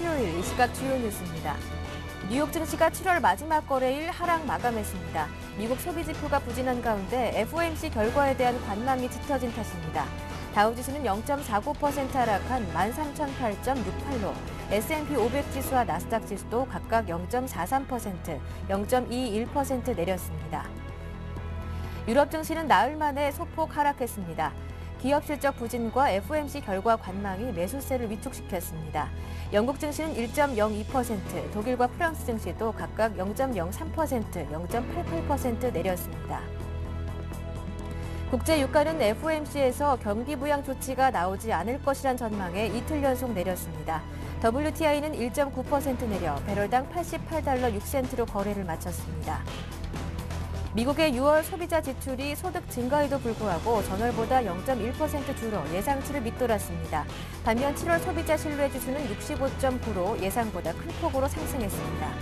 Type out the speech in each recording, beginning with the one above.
수요일 이 시각 주요 뉴스입니다. 뉴욕 증시가 7월 마지막 거래일 하락 마감했습니다. 미국 소비 지표가 부진한 가운데 FOMC 결과에 대한 관망이 짙어진 탓입니다. 다우지수는 0.49% 하락한 13,008.68로 S&P 500 지수와 나스닥 지수도 각각 0.43%, 0.21% 내렸습니다. 유럽 증시는 나흘 만에 소폭 하락했습니다. 기업 실적 부진과 FOMC 결과 관망이 매수세를 위축시켰습니다. 영국 증시는 1.02%, 독일과 프랑스 증시도 각각 0.03%, 0.88% 내렸습니다. 국제 유가는 FOMC에서 경기 부양 조치가 나오지 않을 것이란 전망에 이틀 연속 내렸습니다. WTI는 1.9% 내려 배럴당 88달러 6센트로 거래를 마쳤습니다. 미국의 6월 소비자 지출이 소득 증가에도 불구하고 전월보다 0.1% 줄어 예상치를 밑돌았습니다. 반면 7월 소비자 신뢰 지수는 65.9로 예상보다 큰 폭으로 상승했습니다.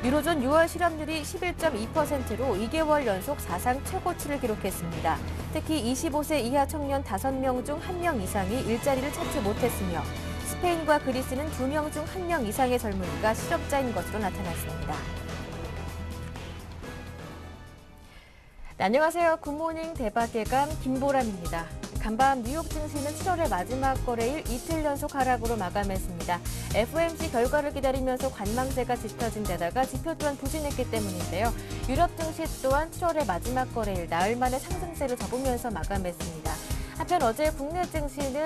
유로존 6월 실업률이 11.2%로 2개월 연속 사상 최고치를 기록했습니다. 특히 25세 이하 청년 5명 중 1명 이상이 일자리를 찾지 못했으며 스페인과 그리스는 2명 중 1명 이상의 젊은이가 실업자인 것으로 나타났습니다. 네, 안녕하세요. 굿모닝 대박예감 김보람입니다. 간밤 뉴욕 증시는 7월의 마지막 거래일 이틀 연속 하락으로 마감했습니다. FOMC 결과를 기다리면서 관망세가 짙어진 데다가 지표 또한 부진했기 때문인데요. 유럽 증시 또한 7월의 마지막 거래일 나흘 만에 상승세를 접으면서 마감했습니다. 한편 어제 국내 증시는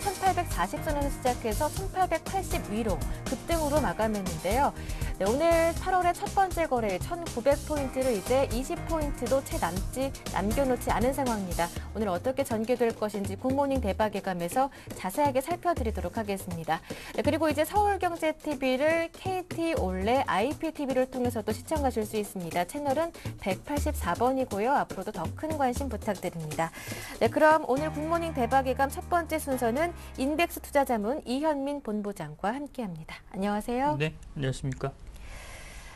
1840선에서 시작해서 1880위로 급등으로 마감했는데요. 네, 오늘 8월의 첫 번째 거래일 1900포인트를 이제 20포인트도 채 남겨놓지 않은 상황입니다. 오늘 어떻게 전개될 것인지 굿모닝 대박예감에서 자세하게 살펴드리도록 하겠습니다. 네, 그리고 이제 서울경제TV를 KT 올레 IPTV를 통해서도 시청하실 수 있습니다. 채널은 184번이고요. 앞으로도 더 큰 관심 부탁드립니다. 네, 그럼 오늘 굿모닝 대박예감 첫 번째 순서는 인백스 투자자문 이현민 본부장과 함께합니다. 안녕하세요. 네, 안녕하십니까.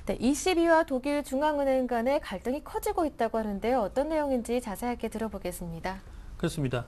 네, ECB와 독일 중앙은행 간의 갈등이 커지고 있다고 하는데요. 어떤 내용인지 자세하게 들어보겠습니다. 그렇습니다.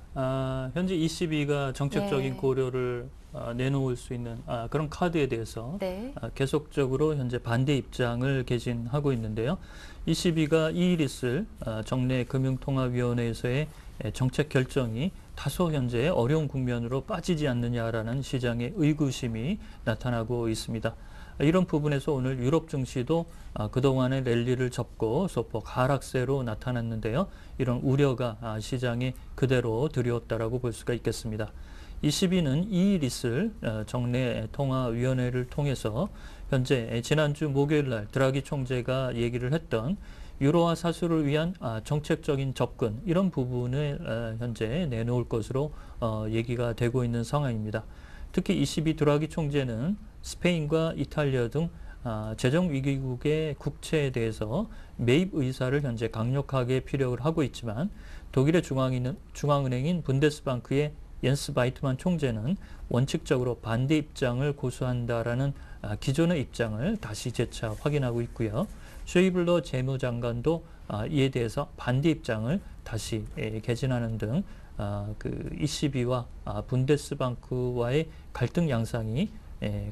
현재 ECB가 정책적인 네. 고려를 내놓을 수 있는 그런 카드에 대해서 네. 계속적으로 현재 반대 입장을 개진하고 있는데요. ECB가 이일 있을 정례 금융통화위원회에서의 정책 결정이 다소 현재 어려운 국면으로 빠지지 않느냐라는 시장의 의구심이 나타나고 있습니다. 이런 부분에서 오늘 유럽 증시도 그동안의 랠리를 접고 소폭 하락세로 나타났는데요. 이런 우려가 시장에 그대로 들여왔다라고 볼 수가 있겠습니다. ECB는 2일 있을 정례 통화위원회를 통해서 현재 지난주 목요일 날 드라기 총재가 얘기를 했던 유로화 사수를 위한 정책적인 접근 이런 부분을 현재 내놓을 것으로 얘기가 되고 있는 상황입니다. 특히 ECB 드라기 총재는 스페인과 이탈리아 등 재정위기국의 국채에 대해서 매입 의사를 현재 강력하게 피력을 하고 있지만 독일의 중앙은행인 분데스방크의 옌스 바이트만 총재는 원칙적으로 반대 입장을 고수한다라는 기존의 입장을 다시 재차 확인하고 있고요. 쉐이블러 재무장관도 이에 대해서 반대 입장을 다시 개진하는 등 그 ECB와 분데스방크와의 갈등 양상이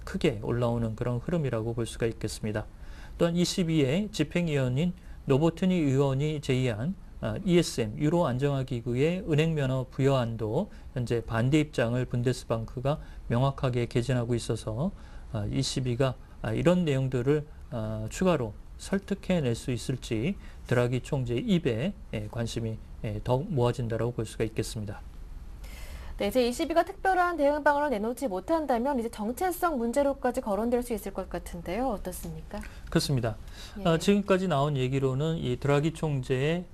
크게 올라오는 그런 흐름이라고 볼 수가 있겠습니다. 또한 ECB의 집행위원인 노보트니 의원이 제의한 ESM 유로 안정화기구의 은행 면허 부여안도 현재 반대 입장을 분데스방크가 명확하게 개진하고 있어서 ECB가 이런 내용들을 추가로 설득해낼 수 있을지 드라기 총재의 입에 관심이 더욱 모아진다고 볼 수가 있겠습니다. 네, 이제 ECB가 특별한 대응 방안을 내놓지 못한다면 이제 정체성 문제로까지 거론될 수 있을 것 같은데요. 어떻습니까? 그렇습니다. 예. 지금까지 나온 얘기로는 이 드라기 총재의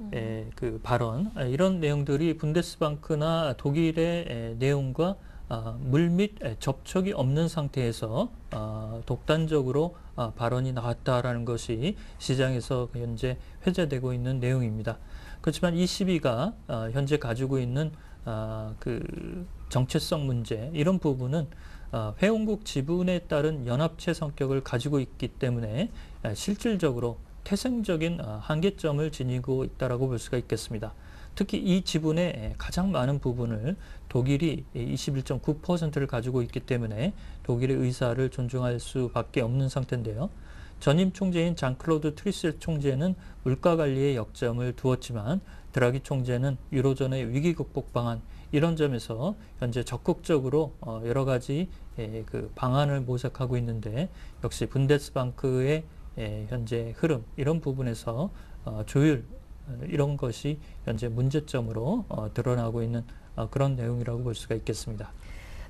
그 발언 이런 내용들이 분데스방크나 독일의 내용과 물밑 접촉이 없는 상태에서 독단적으로 발언이 나왔다라는 것이 시장에서 현재 회자되고 있는 내용입니다. 그렇지만 ECB가 현재 가지고 있는 그 정체성 문제 이런 부분은 회원국 지분에 따른 연합체 성격을 가지고 있기 때문에 실질적으로 태생적인 한계점을 지니고 있다고 볼 수가 있겠습니다. 특히 이 지분의 가장 많은 부분을 독일이 21.9%를 가지고 있기 때문에 독일의 의사를 존중할 수밖에 없는 상태인데요. 전임 총재인 장클로드 트리셀 총재는 물가 관리에 역점을 두었지만 드라기 총재는 유로존의 위기 극복 방안 이런 점에서 현재 적극적으로 여러 가지 그 방안을 모색하고 있는데 역시 분데스방크의 현재 흐름 이런 부분에서 조율 이런 것이 현재 문제점으로 드러나고 있는 그런 내용이라고 볼 수가 있겠습니다.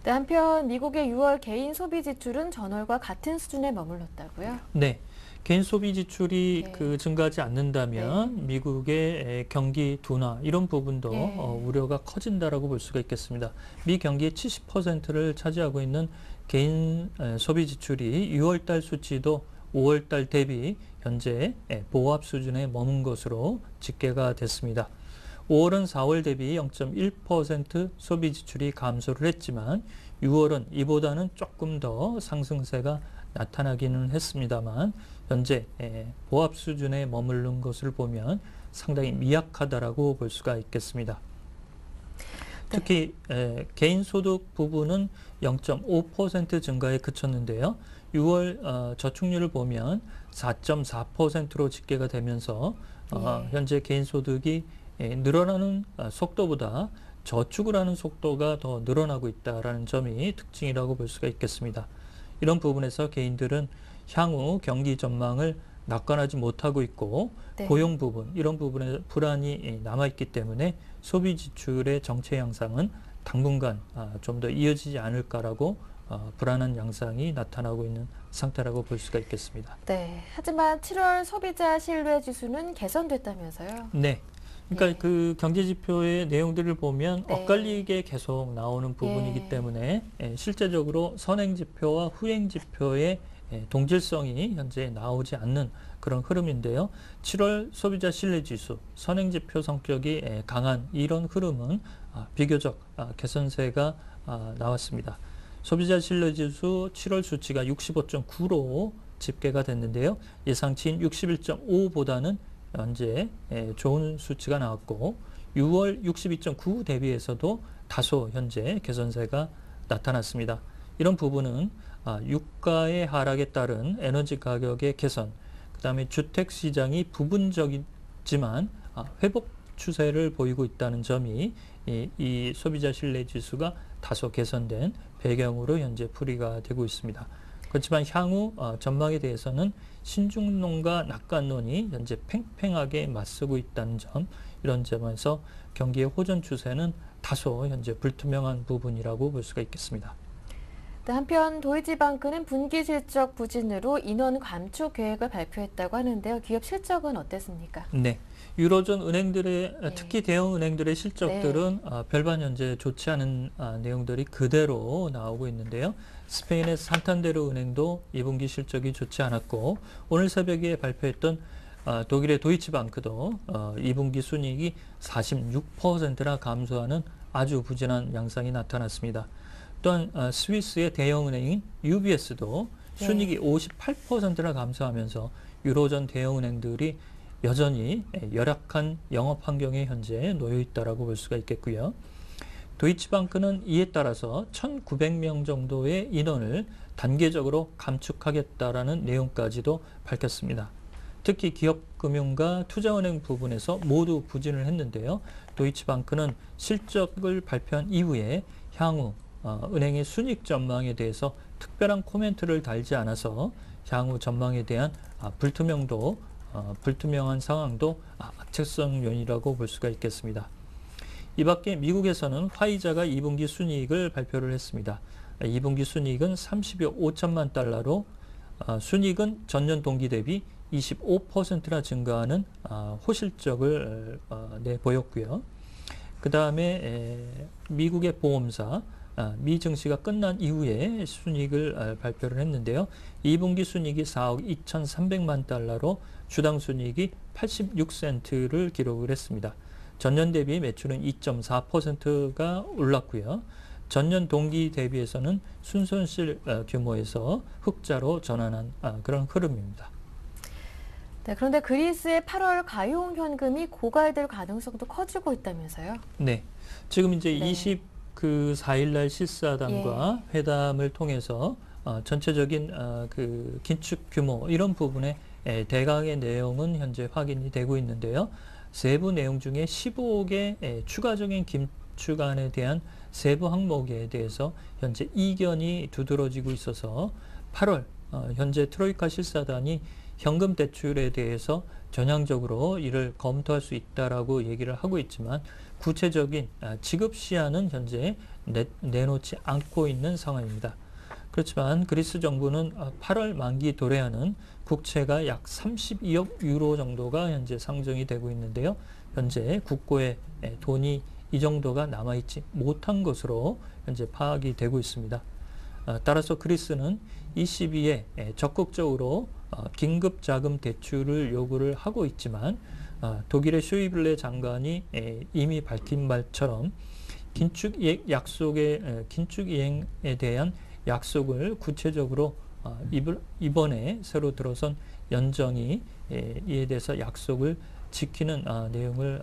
네, 한편 미국의 6월 개인 소비 지출은 전월과 같은 수준에 머물렀다고요? 네. 개인 소비 지출이 네. 증가하지 않는다면 미국의 경기 둔화 이런 부분도 우려가 커진다라고 볼 수가 있겠습니다. 미 경기의 70%를 차지하고 있는 개인 소비 지출이 6월 달 수치도 5월 달 대비 현재 보합 수준에 머문 것으로 집계가 됐습니다. 5월은 4월 대비 0.1% 소비 지출이 감소를 했지만 6월은 이보다는 조금 더 상승세가 나타나기는 했습니다만 현재 보합 수준에 머무른 것을 보면 상당히 미약하다라고 볼 수가 있겠습니다. 특히 개인 소득 부분은 0.5% 증가에 그쳤는데요. 6월 저축률을 보면 4.4%로 집계가 되면서 현재 개인 소득이 늘어나는 속도보다 저축을 하는 속도가 더 늘어나고 있다는 점이 특징이라고 볼 수가 있겠습니다. 이런 부분에서 개인들은 향후 경기 전망을 낙관하지 못하고 있고 고용 부분 이런 부분에 불안이 남아있기 때문에 소비 지출의 정체 양상은 당분간 좀 더 이어지지 않을까라고 불안한 양상이 나타나고 있는 상태라고 볼 수가 있겠습니다. 네, 하지만 7월 소비자 신뢰 지수는 개선됐다면서요? 네. 그러니까 그 경제 지표의 내용들을 보면 엇갈리게 계속 나오는 부분이기 때문에 실제적으로 선행 지표와 후행 지표의 동질성이 현재 나오지 않는 그런 흐름인데요. 7월 소비자 신뢰 지수, 선행 지표 성격이 강한 이런 흐름은 비교적 개선세가 나왔습니다. 소비자 신뢰 지수 7월 수치가 65.9로 집계가 됐는데요. 예상치인 61.5보다는 현재 좋은 수치가 나왔고 6월 62.9 대비해서도 다소 현재 개선세가 나타났습니다. 이런 부분은 유가의 하락에 따른 에너지 가격의 개선, 그 다음에 주택시장이 부분적이지만 회복 추세를 보이고 있다는 점이 이 소비자 신뢰 지수가 다소 개선된 배경으로 현재 풀이가 되고 있습니다. 그렇지만 향후 전망에 대해서는 신중론과 낙관론이 현재 팽팽하게 맞서고 있다는 점, 이런 점에서 경기의 호전 추세는 다소 현재 불투명한 부분이라고 볼 수가 있겠습니다. 네, 한편 도이치방크는 분기 실적 부진으로 인원 감축 계획을 발표했다고 하는데요. 기업 실적은 어땠습니까? 네. 유로존 은행들의 특히 대형 은행들의 실적들은 별반 현재 좋지 않은 내용들이 그대로 나오고 있는데요. 스페인의 산탄데르 은행도 2분기 실적이 좋지 않았고 오늘 새벽에 발표했던 독일의 도이치방크도 2분기 순이익이 46%나 감소하는 아주 부진한 양상이 나타났습니다. 또한 스위스의 대형 은행인 UBS도 순이익이 58%나 감소하면서 유로존 대형 은행들이 여전히 열악한 영업 환경에 현재 놓여 있다라고 볼 수가 있겠고요. 도이치방크는 이에 따라서 1,900명 정도의 인원을 단계적으로 감축하겠다라는 내용까지도 밝혔습니다. 특히 기업금융과 투자은행 부분에서 모두 부진을 했는데요. 도이치방크는 실적을 발표한 이후에 향후 은행의 순이익 전망에 대해서 특별한 코멘트를 달지 않아서 향후 전망에 대한 불투명한 상황도 악재성 요인이라고 볼 수가 있겠습니다. 이 밖에 미국에서는 화이자가 2분기 순이익을 발표를 했습니다. 2분기 순이익은 30여 5천만 달러로 순이익은 전년 동기 대비 25%나 증가하는 호실적을 내보였고요. 그 다음에 미국의 보험사 미 증시가 끝난 이후에 순이익을 발표를 했는데요. 2분기 순이익이 4억 2,300만 달러로 주당 순이익이 86센트를 기록을 했습니다. 전년 대비 매출은 2.4%가 올랐고요. 전년 동기 대비해서는 순손실 규모에서 흑자로 전환한 그런 흐름입니다. 네, 그런데 그리스의 8월 가용 현금이 고갈될 가능성도 커지고 있다면서요? 네. 지금 이제 네. 24일 날 실사단과 회담을 통해서 전체적인 그 긴축 규모 이런 부분에 대강의 내용은 현재 확인이 되고 있는데요. 세부 내용 중에 15억의 추가적인 긴축안에 대한 세부 항목에 대해서 현재 이견이 두드러지고 있어서 8월 현재 트로이카 실사단이 현금 대출에 대해서 전향적으로 이를 검토할 수 있다라고 얘기를 하고 있지만 구체적인 지급 시한은 현재 내놓지 않고 있는 상황입니다. 그렇지만 그리스 정부는 8월 만기 도래하는 국채가 약 32억 유로 정도가 현재 상정이 되고 있는데요. 현재 국고에 돈이 이 정도가 남아있지 못한 것으로 현재 파악이 되고 있습니다. 따라서 그리스는 ECB에 적극적으로 긴급 자금 대출을 요구를 하고 있지만 독일의 쇼이블레 장관이 이미 밝힌 말처럼 긴축 이행에 대한 약속을 구체적으로 이번에 새로 들어선 연정이 이에 대해서 약속을 지키는 내용을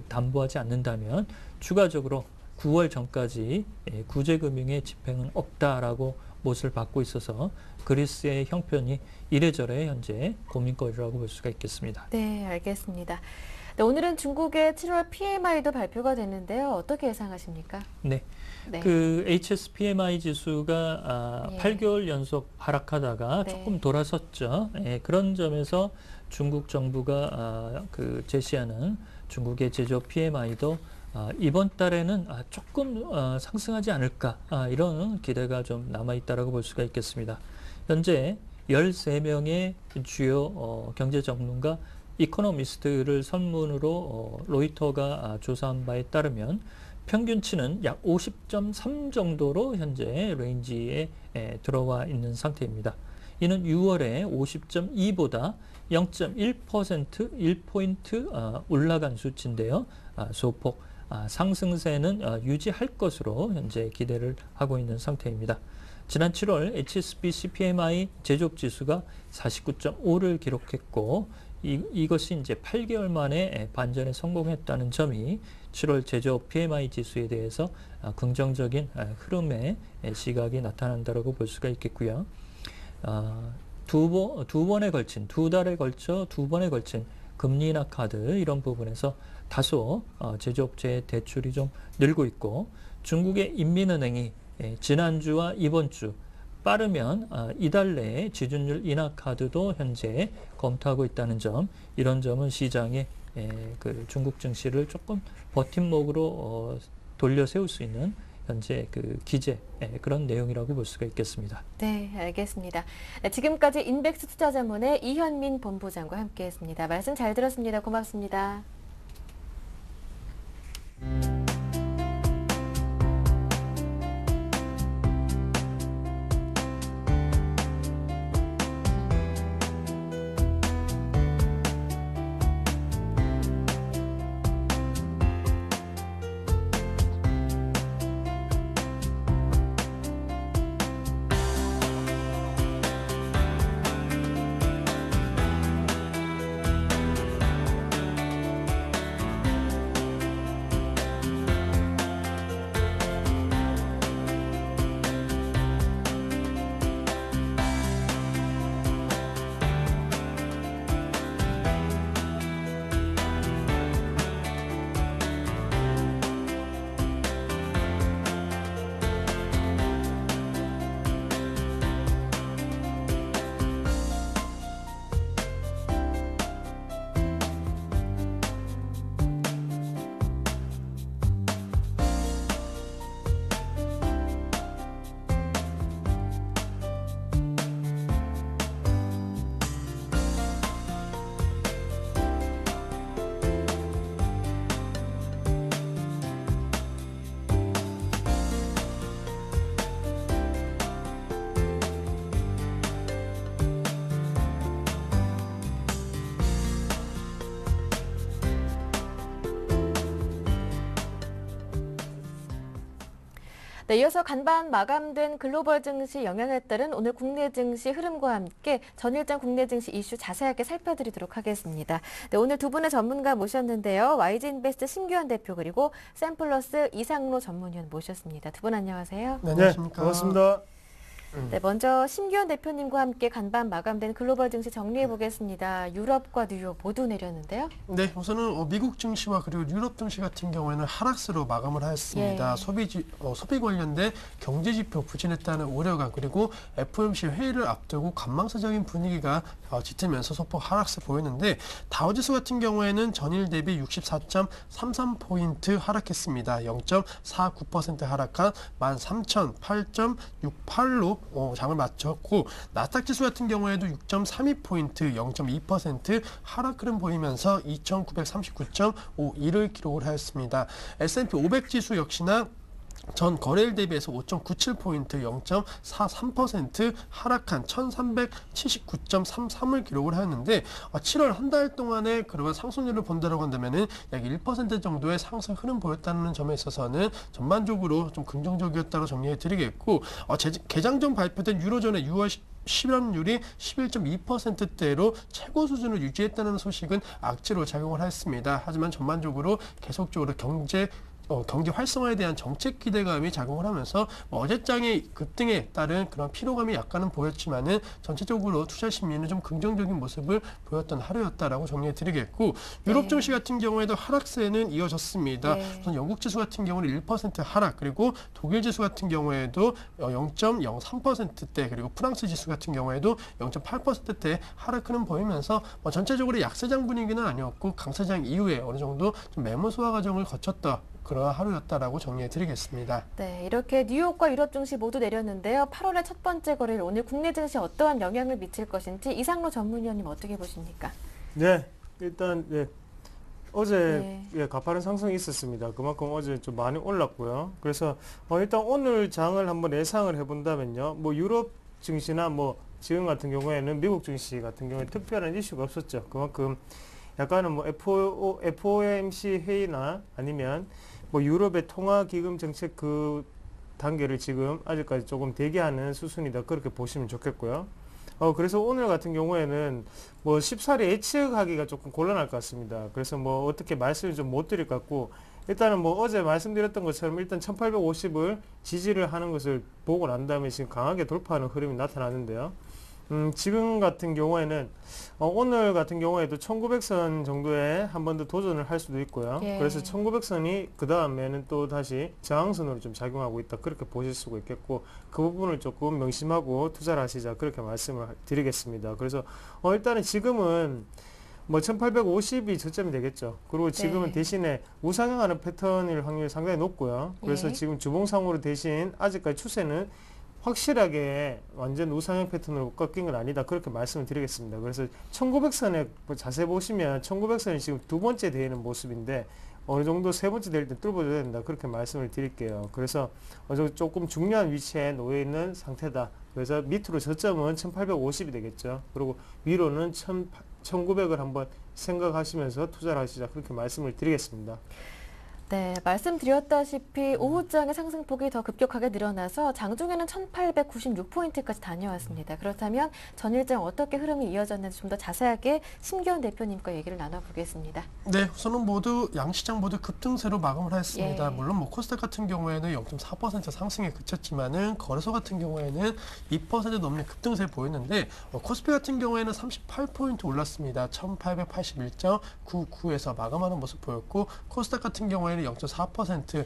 담보하지 않는다면 추가적으로 9월 전까지 구제금융의 집행은 없다라고 못을 받고 있어서 그리스의 형편이 이래저래 현재 고민거리라고 볼 수가 있겠습니다. 네, 알겠습니다. 네, 오늘은 중국의 7월 PMI도 발표가 됐는데요. 어떻게 예상하십니까? 네. 네. 그 HSPMI 지수가 8개월 연속 하락하다가 조금 돌아섰죠. 그런 점에서 중국 정부가 그 제시하는 중국의 제조업 PMI도 이번 달에는 조금 상승하지 않을까 이런 기대가 좀 남아있다라고 볼 수가 있겠습니다. 현재 13명의 주요 경제 전문가 이코노미스트를 선문으로 로이터가 조사한 바에 따르면 평균치는 약 50.3 정도로 현재 레인지에 들어와 있는 상태입니다. 이는 6월에 50.2보다 0.1% 1포인트 올라간 수치인데요. 소폭 상승세는 유지할 것으로 현재 기대를 하고 있는 상태입니다. 지난 7월 HSBC PMI 제조업 지수가 49.5를 기록했고 이것이 이제 8개월 만에 반전에 성공했다는 점이 7월 제조업 PMI 지수에 대해서 긍정적인 흐름의 시각이 나타난다고 볼 수가 있겠고요. 두 번에 걸친 금리 인하 카드 이런 부분에서 다소 제조업체의 대출이 좀 늘고 있고 중국의 인민은행이 지난주와 이번 주 빠르면 이달 내에 지준율 인하 카드도 현재 검토하고 있다는 점, 이런 점은 시장에 그 중국 증시를 조금 버팀목으로 돌려 세울 수 있는 현재 그 기재 그런 내용이라고 볼 수가 있겠습니다. 네, 알겠습니다. 네, 지금까지 인백스 투자자문의 이현민 본부장과 함께했습니다. 말씀 잘 들었습니다. 고맙습니다. 네, 이어서 간밤 마감된 글로벌 증시 영향에 따른 오늘 국내 증시 흐름과 함께 전일장 국내 증시 이슈 자세하게 살펴드리도록 하겠습니다. 네, 오늘 두 분의 전문가 모셨는데요. YG인베스트 신규환 대표 그리고 샘플러스 이상로 전문위원 모셨습니다. 두 분 안녕하세요. 네, 안녕하십니까. 반갑습니다. 네, 먼저 신규환 대표님과 함께 간밤 마감된 글로벌 증시 정리해 보겠습니다. 유럽과 뉴욕 모두 내렸는데요. 네, 우선은 미국 증시와 그리고 유럽 증시 같은 경우에는 하락세로 마감을 하였습니다. 예. 소비 관련된 경제 지표 부진했다는 우려감 그리고 FOMC 회의를 앞두고 관망세적인 분위기가 짙으면서 소폭 하락세 보였는데 다우지수 같은 경우에는 전일 대비 64.33포인트 하락했습니다. 0.49% 하락한 13,008.68로 장을 마쳤고 나스닥 지수 같은 경우에도 6.32포인트 0.2% 하락 흐름 보이면서 2,939.51을 기록을 하였습니다. S&P 500 지수 역시나 전 거래일 대비해서 5.97포인트 0.43% 하락한 1379.33을 기록을 하였는데 7월 한 달 동안의 그러한 상승률을 본다고 한다면은 약 1% 정도의 상승 흐름 보였다는 점에 있어서는 전반적으로 좀 긍정적이었다고 정리해 드리겠고 개장 전 발표된 유로존의 6월 실업률이 11.2%대로 최고 수준을 유지했다는 소식은 악재로 작용을 했습니다. 하지만 전반적으로 계속적으로 경제 활성화에 대한 정책 기대감이 작용을 하면서 어제장의 급등에 따른 그런 피로감이 약간은 보였지만은 전체적으로 투자 심리는 좀 긍정적인 모습을 보였던 하루였다라고 정리해 드리겠고 유럽 증시 같은 경우에도 하락세는 이어졌습니다. 우선 영국 지수 같은 경우는 1% 하락 그리고 독일 지수 같은 경우에도 0.03%대 그리고 프랑스 지수 같은 경우에도 0.8%대 하락 흐름 보이면서 전체적으로 약세장 분위기는 아니었고 강세장 이후에 어느 정도 좀 매물 소화 과정을 거쳤다. 그러한 하루였다라고 정리해 드리겠습니다. 네, 이렇게 뉴욕과 유럽 증시 모두 내렸는데요. 8월의 첫 번째 거래일 오늘 국내 증시에 어떠한 영향을 미칠 것인지 이상로 전문위원님 어떻게 보십니까? 네, 일단 어제 가파른 상승이 있었습니다. 그만큼 어제 좀 많이 올랐고요. 그래서 일단 오늘 장을 한번 예상을 해본다면요. 뭐 유럽 증시나 뭐 지금 같은 경우에는 미국 증시 같은 경우에 특별한 이슈가 없었죠. 그만큼 약간은 뭐 FOMC 회의나 아니면 뭐 유럽의 통화기금 정책 그 단계를 지금 아직까지 조금 대기하는 수순이다. 그렇게 보시면 좋겠고요. 그래서 오늘 같은 경우에는 뭐 쉽사리 예측하기가 조금 곤란할 것 같습니다. 그래서 뭐 어떻게 말씀을 좀 못 드릴 것 같고 일단은 뭐 어제 말씀드렸던 것처럼 일단 1850을 지지를 하는 것을 보고 난 다음에 지금 강하게 돌파하는 흐름이 나타나는데요. 지금 같은 경우에는 오늘 같은 경우에도 1900선 정도에 한 번 더 도전을 할 수도 있고요. 그래서 1900선이 그 다음에는 또 다시 저항선으로 좀 작용하고 있다. 그렇게 보실 수가 있겠고 그 부분을 조금 명심하고 투자를 하시자 그렇게 말씀을 드리겠습니다. 그래서 일단은 지금은 뭐 1850이 저점이 되겠죠. 그리고 지금은 대신에 우상향하는 패턴일 확률이 상당히 높고요. 그래서 지금 주봉상으로 대신 아직까지 추세는 확실하게 완전 우상향 패턴으로 꺾인 건 아니다. 그렇게 말씀을 드리겠습니다. 그래서 1900선에 자세히 보시면 1900선이 지금 두 번째 되는 모습인데 어느 정도 세 번째 될 때 뚫어줘야 된다. 그렇게 말씀을 드릴게요. 그래서 조금 중요한 위치에 놓여 있는 상태다. 그래서 밑으로 저점은 1850이 되겠죠. 그리고 위로는 1900을 한번 생각하시면서 투자를 하시자. 그렇게 말씀을 드리겠습니다. 네, 말씀드렸다시피 오후장의 상승폭이 더 급격하게 늘어나서 장중에는 1896포인트까지 다녀왔습니다. 그렇다면 전일장 어떻게 흐름이 이어졌는지 좀 더 자세하게 신규환 대표님과 얘기를 나눠보겠습니다. 네, 우선은 양시장 모두 급등세로 마감을 하였습니다. 물론 뭐 코스닥 같은 경우에는 0.4% 상승에 그쳤지만은 거래소 같은 경우에는 2% 넘는 급등세 보였는데 코스피 같은 경우에는 38포인트 올랐습니다. 1881.99에서 마감하는 모습 보였고 코스닥 같은 경우에는 0.4%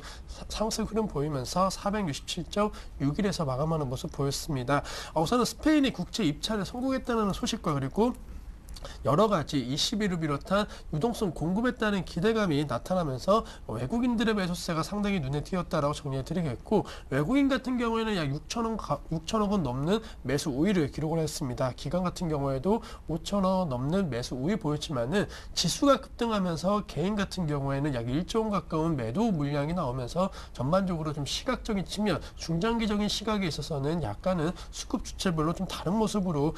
상승 흐름 보이면서 467.61에서 마감하는 모습 보였습니다. 우선은 스페인이 국제 입찰에 성공했다는 소식과 그리고 여러 가지 21을 비롯한 유동성 공급했다는 기대감이 나타나면서 외국인들의 매수세가 상당히 눈에 띄었다라고 정리해 드리겠고 외국인 같은 경우에는 약 6천억 원 넘는 매수 우위를 기록을 했습니다. 기관 같은 경우에도 5천억 원 넘는 매수 우위 보였지만은 지수가 급등하면서 개인 같은 경우에는 약 1조 원 가까운 매도 물량이 나오면서 전반적으로 좀 시각적인 측면, 중장기적인 시각에 있어서는 약간은 수급 주체별로 좀 다른 모습으로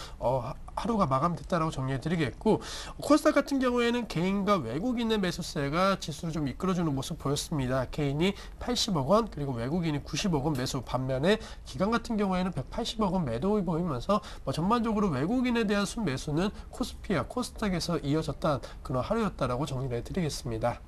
하루가 마감됐다라고 정리해드리겠고, 코스닥 같은 경우에는 개인과 외국인의 매수세가 지수를 좀 이끌어주는 모습 보였습니다. 개인이 80억 원, 그리고 외국인이 90억 원 매수, 반면에 기관 같은 경우에는 180억 원 매도를 보이면서 전반적으로 외국인에 대한 순매수는 코스피와 코스닥에서 이어졌던 그런 하루였다라고 정리를 해드리겠습니다.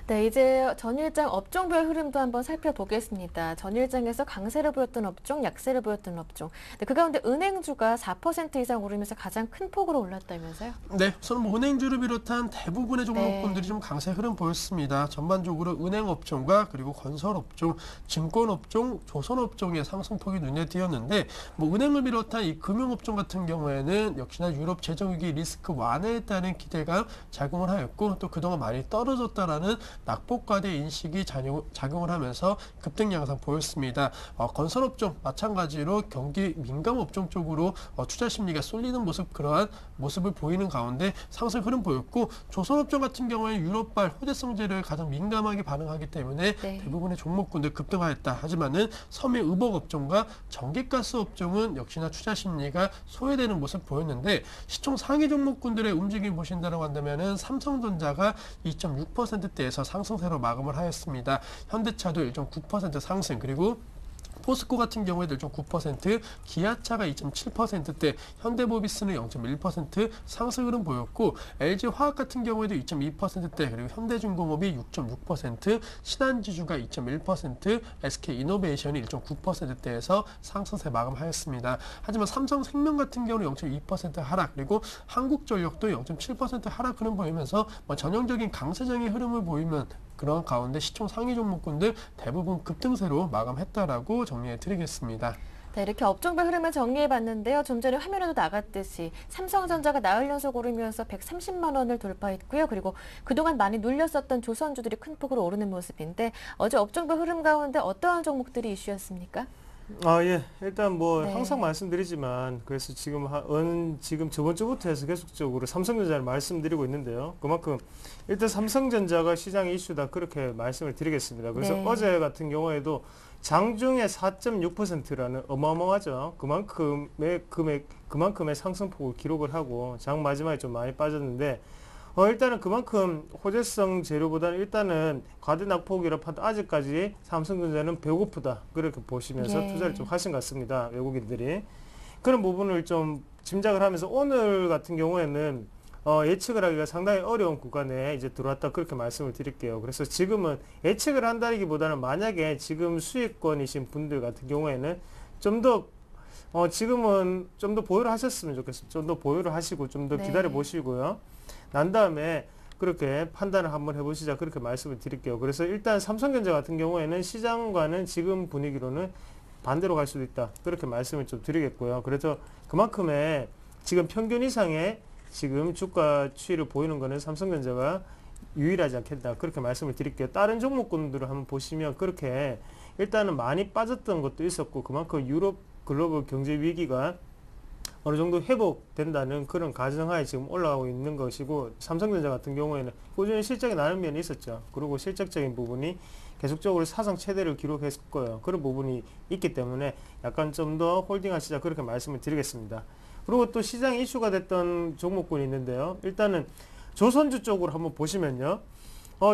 네, 이제 전일장 업종별 흐름도 한번 살펴보겠습니다. 전일장에서 강세를 보였던 업종, 약세를 보였던 업종. 네, 그 가운데 은행주가 4% 이상 오르면서 가장 큰 폭으로 올랐다면서요? 네, 우선 은행주를 비롯한 대부분의 종목군들이 좀 강세 흐름 보였습니다. 전반적으로 은행업종과 그리고 건설업종, 증권업종, 조선업종의 상승폭이 눈에 띄었는데, 은행을 비롯한 이 금융업종 같은 경우에는 역시나 유럽 재정위기 리스크 완화에 따른 기대가 작용을 하였고, 또 그동안 많이 떨어졌다라는 낙폭과대 인식이 작용을 하면서 급등 양상 보였습니다. 건설업종 마찬가지로 경기 민감업종 쪽으로 투자 심리가 쏠리는 모습, 그러한 모습을 보이는 가운데 상승 흐름 보였고, 조선업종 같은 경우에는 유럽발 호재성제를 가장 민감하게 반응하기 때문에 네. 대부분의 종목군들 급등하였다. 하지만은 섬유 의복업종과 전기가스 업종은 역시나 투자 심리가 소외되는 모습 보였는데, 시총 상위 종목군들의 움직임 보신다고 한다면은 삼성전자가 2.6%대에서 상승세로 마감을 하였습니다. 현대차도 1.9% 상승, 그리고 포스코 같은 경우에도 1.9%, 기아차가 2.7%대, 현대모비스는 0.1% 상승 흐름 보였고, LG화학 같은 경우에도 2.2%대, 그리고 현대중공업이 6.6%, 신한지주가 2.1%, SK이노베이션이 1.9%대에서 상승세 마감하였습니다. 하지만 삼성생명 같은 경우는 0.2% 하락, 그리고 한국전력도 0.7% 하락 흐름 보이면서 전형적인 강세장의 흐름을 보이면 그런 가운데 시총 상위 종목군들 대부분 급등세로 마감했다라고 정리해 드리겠습니다. 네, 이렇게 업종별 흐름을 정리해봤는데요. 좀 전에 화면에도 나갔듯이 삼성전자가 나흘 연속 오르면서 130만 원을 돌파했고요. 그리고 그동안 많이 눌렸었던 조선주들이 큰 폭으로 오르는 모습인데, 어제 업종별 흐름 가운데 어떠한 종목들이 이슈였습니까? 예. 일단 네. 항상 말씀드리지만, 그래서 지금 저번 주부터 해서 계속적으로 삼성전자를 말씀드리고 있는데요. 그만큼 일단 삼성전자가 시장의 이슈다, 그렇게 말씀을 드리겠습니다. 그래서 네. 어제 같은 경우에도 장중에 4.6%라는 어마어마하죠. 그만큼의 상승폭을 기록을 하고 장 마지막에 좀 많이 빠졌는데, 일단은 그만큼 호재성 재료보다는 일단은 과대 낙폭이라 판단, 아직까지 삼성전자는 배고프다, 그렇게 보시면서 예. 투자를 좀 하신 것 같습니다. 외국인들이. 그런 부분을 좀 짐작을 하면서 오늘 같은 경우에는 예측을 하기가 상당히 어려운 구간에 이제 들어왔다, 그렇게 말씀을 드릴게요. 그래서 지금은 예측을 한다기보다는 만약에 지금 수익권이신 분들 같은 경우에는 지금은 좀 더 보유를 하셨으면 좋겠습니다. 좀 더 보유를 하시고 좀 더 네. 기다려 보시고요. 난 다음에 그렇게 판단을 한번 해보시자, 그렇게 말씀을 드릴게요. 그래서 일단 삼성전자 같은 경우에는 시장과는 지금 분위기로는 반대로 갈 수도 있다, 그렇게 말씀을 좀 드리겠고요. 그래서 그만큼의 지금 평균 이상의 지금 주가 추이를 보이는 거는 삼성전자가 유일하지 않겠다, 그렇게 말씀을 드릴게요. 다른 종목군들을 한번 보시면 그렇게 일단은 많이 빠졌던 것도 있었고, 그만큼 유럽 글로벌 경제 위기가 어느 정도 회복된다는 그런 가정하에 지금 올라가고 있는 것이고, 삼성전자 같은 경우에는 꾸준히 실적이 나는 면이 있었죠. 그리고 실적적인 부분이 계속적으로 사상 최대를 기록했을 거예요. 그런 부분이 있기 때문에 약간 좀 더 홀딩하시자, 그렇게 말씀을 드리겠습니다. 그리고 또 시장 이슈가 됐던 종목군이 있는데요. 일단은 조선주 쪽으로 한번 보시면요.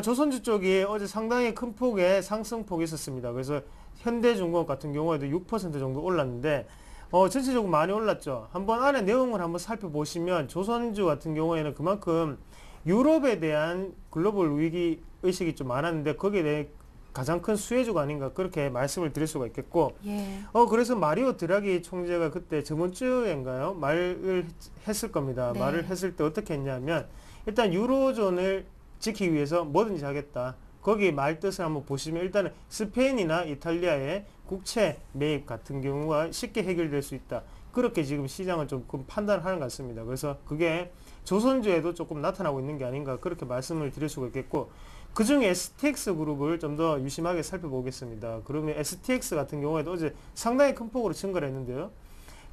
조선주 쪽이 어제 상당히 큰 폭의 상승폭이 있었습니다. 그래서 현대중공업 같은 경우에도 6% 정도 올랐는데, 전체적으로 많이 올랐죠. 한번 안에 내용을 한번 살펴보시면 조선주 같은 경우에는 그만큼 유럽에 대한 글로벌 위기 의식이 좀 많았는데, 거기에 대해 가장 큰 수혜주가 아닌가, 그렇게 말씀을 드릴 수가 있겠고, 예. 그래서 마리오 드라기 총재가 그때 저번 주인가요? 말을 했을 겁니다. 네. 말을 했을 때 어떻게 했냐면, 일단 유로존을 지키기 위해서 뭐든지 하겠다. 거기 말 뜻을 한번 보시면, 일단은 스페인이나 이탈리아의 국채 매입 같은 경우가 쉽게 해결될 수 있다, 그렇게 지금 시장은 조금 판단하는 것 같습니다. 그래서 그게 조선주에도 조금 나타나고 있는 게 아닌가, 그렇게 말씀을 드릴 수가 있겠고, 그 중에 STX 그룹을 좀 더 유심하게 살펴보겠습니다. 그러면 STX 같은 경우에도 어제 상당히 큰 폭으로 증가를 했는데요.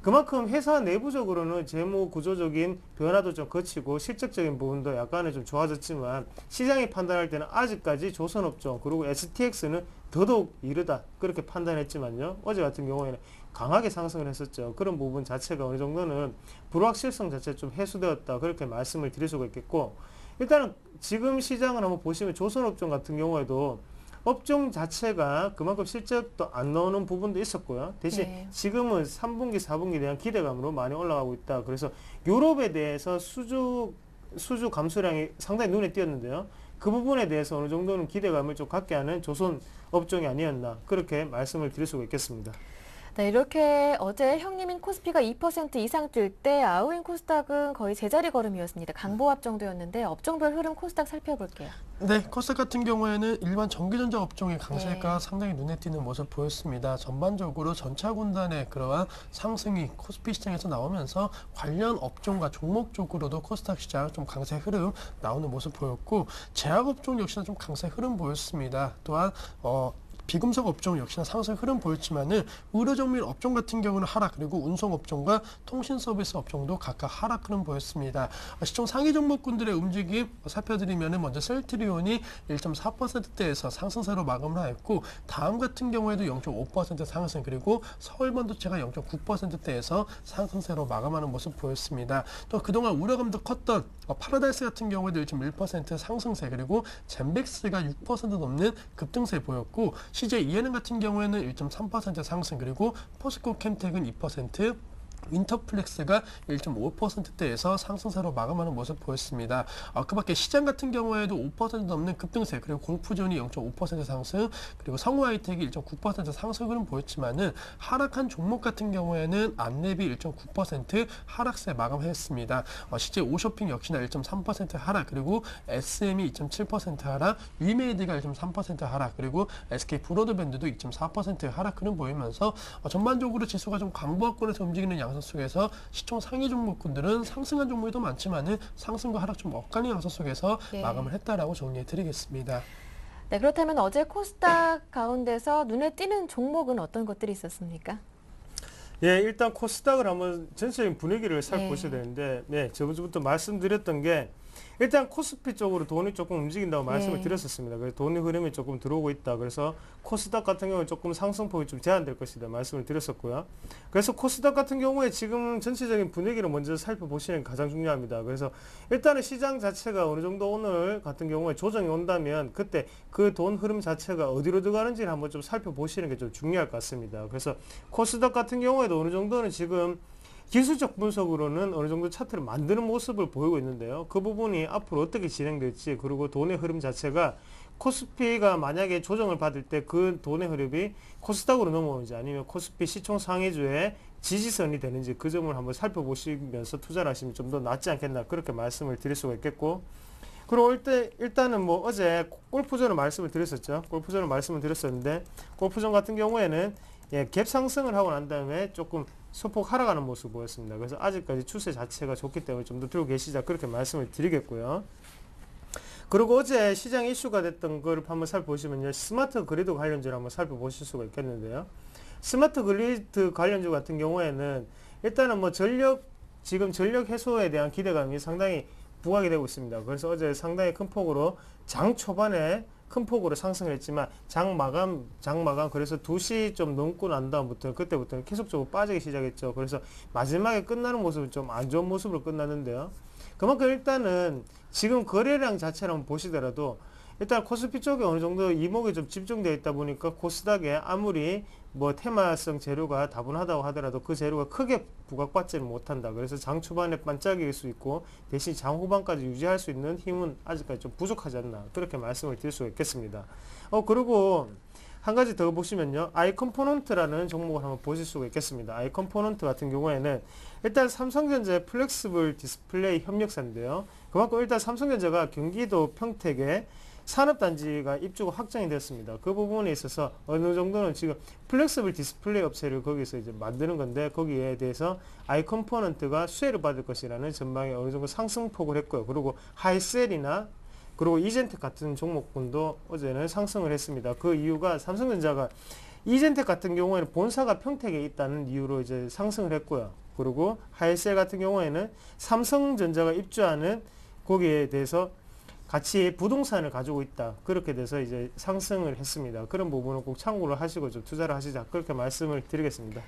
그만큼 회사 내부적으로는 재무 구조적인 변화도 좀 거치고 실적적인 부분도 약간은 좀 좋아졌지만, 시장이 판단할 때는 아직까지 조선업종 그리고 STX는 더더욱 이르다, 그렇게 판단했지만요. 어제 같은 경우에는 강하게 상승을 했었죠. 그런 부분 자체가 어느 정도는 불확실성 자체 좀 해소되었다. 그렇게 말씀을 드릴 수가 있겠고, 일단은 지금 시장을 한번 보시면 조선업종 같은 경우에도 업종 자체가 그만큼 실적도 안 나오는 부분도 있었고요. 대신 네. 지금은 3분기, 4분기에 대한 기대감으로 많이 올라가고 있다. 그래서 유럽에 대해서 수주 감소량이 상당히 눈에 띄었는데요. 그 부분에 대해서 어느 정도는 기대감을 좀 갖게 하는 조선 업종이 아니었나 그렇게 말씀을 드릴 수가 있겠습니다. 네, 이렇게 어제 형님인 코스피가 2% 이상 뛸 때 아우인 코스닥은 거의 제자리 걸음이었습니다. 강보합 정도였는데 업종별 흐름 코스닥 살펴볼게요. 네, 코스닥 같은 경우에는 일반 전기전자 업종의 강세가 네. 상당히 눈에 띄는 모습 보였습니다. 전반적으로 전차군단의 그러한 상승이 코스피 시장에서 나오면서 관련 업종과 종목 쪽으로도 코스닥 시장 좀 강세 흐름 나오는 모습 보였고, 제약업종 역시나 좀 강세 흐름 보였습니다. 또한 비금속 업종 역시나 상승 흐름 보였지만은 의료정밀 업종 같은 경우는 하락, 그리고 운송 업종과 통신 서비스 업종도 각각 하락 흐름 보였습니다. 시총 상위 종목군들의 움직임 살펴드리면은 먼저 셀트리온이 1.4%대에서 상승세로 마감을 하였고, 다음 같은 경우에도 0.5% 상승, 그리고 서울반도체가 0.9%대에서 상승세로 마감하는 모습 보였습니다. 또 그동안 우려감도 컸던 파라다이스 같은 경우에도 1.1% 상승세, 그리고 젠백스가 6% 넘는 급등세 보였고, CJ ENM 같은 경우에는 1.3% 상승, 그리고 포스코 캠텍은 2%, 윈터플렉스가 1.5%대에서 상승세로 마감하는 모습 보였습니다. 그 밖에 시장 같은 경우에도 5% 넘는 급등세, 그리고 공푸존이 0.5% 상승, 그리고 성우하이텍이 1.9% 상승 흐름 보였지만은 하락한 종목 같은 경우에는 안랩이 1.9% 하락세 마감했습니다. CJ 오쇼핑 역시나 1.3% 하락, 그리고 SM이 2.7% 하락, 위메이드가 1.3% 하락, 그리고 SK 브로드밴드도 2.4% 하락 흐름 보이면서 전반적으로 지수가 좀 강보합권에서 움직이는 양상 속에서 시총 상위 종목군들은 상승한 종목이 더 많지만은 상승과 하락 좀 엇갈린 양상 속에서 네. 마감을 했다라고 정리해 드리겠습니다. 네, 그렇다면 어제 코스닥 가운데서 눈에 띄는 종목은 어떤 것들이 있었습니까? 예, 일단 코스닥을 한번 전체적인 분위기를 살펴보셔야 네. 되는데, 네, 저번 주부터 말씀드렸던 게 일단 코스피 쪽으로 돈이 조금 움직인다고 말씀을 네. 드렸었습니다. 그래서 돈의 흐름이 조금 들어오고 있다. 그래서 코스닥 같은 경우는 조금 상승폭이 좀 제한될 것이다 말씀을 드렸었고요. 그래서 코스닥 같은 경우에 지금 전체적인 분위기를 먼저 살펴보시는 게 가장 중요합니다. 그래서 일단은 시장 자체가 어느 정도 오늘 같은 경우에 조정이 온다면 그때 그 돈 흐름 자체가 어디로 들어가는지를 한번 좀 살펴보시는 게 좀 중요할 것 같습니다. 그래서 코스닥 같은 경우에도 어느 정도는 지금 기술적 분석으로는 어느 정도 차트를 만드는 모습을 보이고 있는데요. 그 부분이 앞으로 어떻게 진행될지, 그리고 돈의 흐름 자체가 코스피가 만약에 조정을 받을 때 그 돈의 흐름이 코스닥으로 넘어오는지 아니면 코스피 시총 상위주의 지지선이 되는지 그 점을 한번 살펴보시면서 투자를 하시면 좀 더 낫지 않겠나 그렇게 말씀을 드릴 수가 있겠고, 그리고 일단은 뭐 어제 골프존을 말씀을 드렸었죠. 골프존을 말씀을 드렸었는데 골프존 같은 경우에는 갭 상승을 하고 난 다음에 조금 소폭 하락하는 모습 보였습니다. 그래서 아직까지 추세 자체가 좋기 때문에 좀 더 들고 계시자 그렇게 말씀을 드리겠고요. 그리고 어제 시장 이슈가 됐던 걸 한번 살펴보시면요. 스마트 그리드 관련주를 한번 살펴보실 수가 있겠는데요. 스마트 그리드 관련주 같은 경우에는 일단은 뭐 지금 전력 해소에 대한 기대감이 상당히 부각이 되고 있습니다. 그래서 어제 상당히 큰 폭으로 장 초반에 큰 폭으로 상승을 했지만 장 마감 그래서 2시 좀 넘고 난 다음부터 그때부터는 계속적으로 빠지기 시작했죠. 그래서 마지막에 끝나는 모습은 좀 안 좋은 모습으로 끝났는데요. 그만큼 일단은 지금 거래량 자체를 한번 보시더라도 일단 코스피 쪽에 어느 정도 이목이 좀 집중되어 있다 보니까 코스닥에 아무리 뭐 테마성 재료가 다분하다고 하더라도 그 재료가 크게 부각받지는 못한다. 그래서 장 초반에 반짝일 수 있고 대신 장 후반까지 유지할 수 있는 힘은 아직까지 좀 부족하지 않나 그렇게 말씀을 드릴 수가 있겠습니다. 그리고 한 가지 더 보시면요. 아이컴포넌트라는 종목을 한번 보실 수가 있겠습니다. 아이컴포넌트 같은 경우에는 일단 삼성전자의 플렉시블 디스플레이 협력사인데요. 그만큼 일단 삼성전자가 경기도 평택에 산업단지가 입주가 확정이 됐습니다. 그 부분에 있어서 어느 정도는 지금 플렉시블 디스플레이 업체를 거기서 이제 만드는 건데 거기에 대해서 아이컴포넌트가 수혜를 받을 것이라는 전망에 어느 정도 상승폭을 했고요. 그리고 하이셀이나 그리고 이젠텍 같은 종목군도 어제는 상승을 했습니다. 그 이유가 삼성전자가 이젠텍 같은 경우에는 본사가 평택에 있다는 이유로 이제 상승을 했고요. 그리고 하이셀 같은 경우에는 삼성전자가 입주하는 거기에 대해서 같이 부동산을 가지고 있다. 그렇게 돼서 이제 상승을 했습니다. 그런 부분은 꼭 참고를 하시고 좀 투자를 하시자. 그렇게 말씀을 드리겠습니다.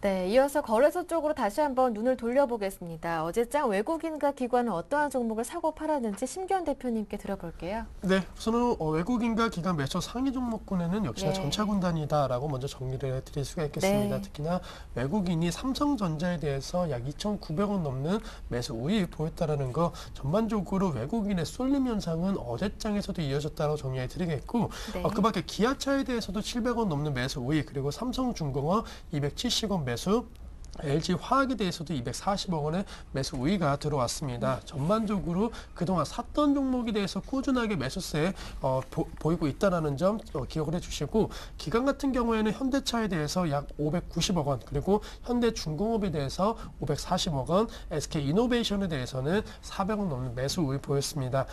네, 이어서 거래소 쪽으로 다시 한번 눈을 돌려보겠습니다. 어제장 외국인과 기관은 어떠한 종목을 사고 팔았는지 심기현 대표님께 들어볼게요. 네, 우선은 외국인과 기관 매수 상위 종목군에는 역시나 네. 전차군단이다라고 먼저 정리를 해드릴 수가 있겠습니다. 네. 특히나 외국인이 삼성전자에 대해서 약 2,900원 넘는 매수 우위를 보였다라는 거, 전반적으로 외국인의 쏠림 현상은 어제장에서도 이어졌다고 정리해드리겠고, 네. 그밖에 기아차에 대해서도 700원 넘는 매수 우위, 그리고 삼성중공업 270원 매수, LG 화학에 대해서도 240억 원의 매수 우위가 들어왔습니다. 전반적으로 그동안 샀던 종목에 대해서 꾸준하게 매수세 보이고 있다는 점 기억을 해주시고, 기관 같은 경우에는 현대차에 대해서 약 590억 원, 그리고 현대중공업에 대해서 540억 원, SK이노베이션에 대해서는 400억 넘는 매수 우위 보였습니다.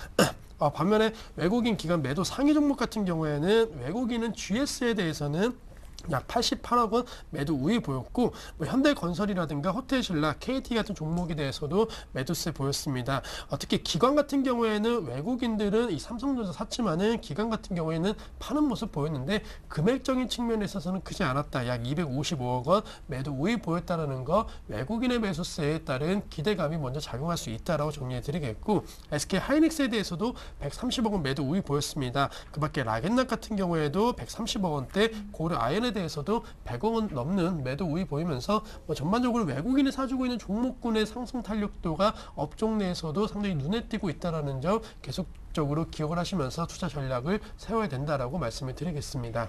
반면에 외국인 기관 매도 상위 종목 같은 경우에는 외국인은 GS에 대해서는 약 88억 원 매도 우위 보였고, 현대건설이라든가 호텔신라, KT 같은 종목에 대해서도 매도세 보였습니다. 특히 기관 같은 경우에는 외국인들은 이 삼성전자 샀지만은 기관 같은 경우에는 파는 모습 보였는데 금액적인 측면에 있어서는 크지 않았다. 약 255억 원 매도 우위 보였다는 거, 외국인의 매수세에 따른 기대감이 먼저 작용할 수 있다라고 정리해드리겠고, SK 하이닉스에 대해서도 130억 원 매도 우위 보였습니다. 그밖에 라겐락 같은 경우에도 130억 원대, 고려 아연에 대해서도 100억 원 넘는 매도 우위 보이면서 전반적으로 외국인이 사주고 있는 종목군의 상승 탄력도가 업종 내에서도 상당히 눈에 띄고 있다는 점 계속적으로 기억을 하시면서 투자 전략을 세워야 된다라고 말씀을 드리겠습니다.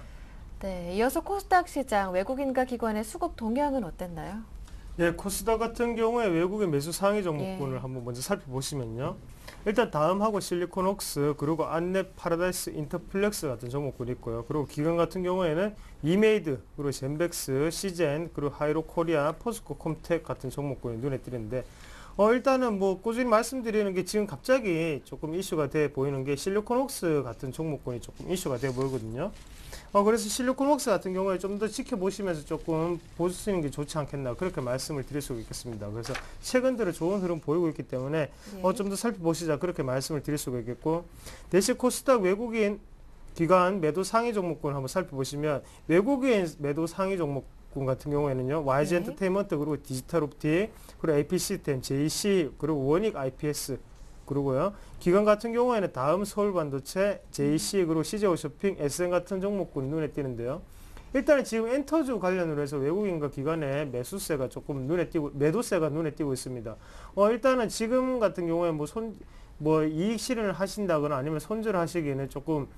네, 이어서 코스닥 시장 외국인과 기관의 수급 동향은 어땠나요? 예, 코스닥 같은 경우에 외국인 매수 상위 종목군을 예. 한번 먼저 살펴보시면요. 일단 다음하고 실리콘웍스, 그리고 안랩, 파라다이스, 인터플렉스 같은 종목군이 있고요. 그리고 기관 같은 경우에는 이메이드, 그리고 젠백스, 시젠, 그리고 하이로코리아, 포스코, 콤텍 같은 종목군이 눈에 띄는데, 일단은 뭐 꾸준히 말씀드리는 게 지금 갑자기 조금 이슈가 돼 보이는 게 실리콘웍스 같은 종목군이 조금 이슈가 돼 보이거든요. 그래서 실리콘웍스 같은 경우에 좀 더 지켜보시면서 조금 보시는 게 좋지 않겠나, 그렇게 말씀을 드릴 수 있겠습니다. 그래서 최근 들어 좋은 흐름 보이고 있기 때문에 좀 더 살펴보시자, 그렇게 말씀을 드릴 수가 있겠고, 대신 코스닥 외국인 기관 매도 상위 종목군을 한번 살펴보시면, 외국인 매도 상위 종목군 같은 경우에는요, YG 엔터테인먼트, 그리고 디지털옵틱, 그리고 AP 시스템, JC, 그리고 원익 IPS, 그리고요, 기관 같은 경우에는 다음 서울반도체, JC, 그리고 CJ홈쇼핑, SN 같은 종목군 눈에 띄는데요. 일단은 지금 엔터주 관련으로 해서 외국인과 기관의 매수세가 조금 눈에 띄고, 매도세가 눈에 띄고 있습니다. 일단은 지금 같은 경우에 뭐 이익 실현을 하신다거나 아니면 손절을 하시기에는 조금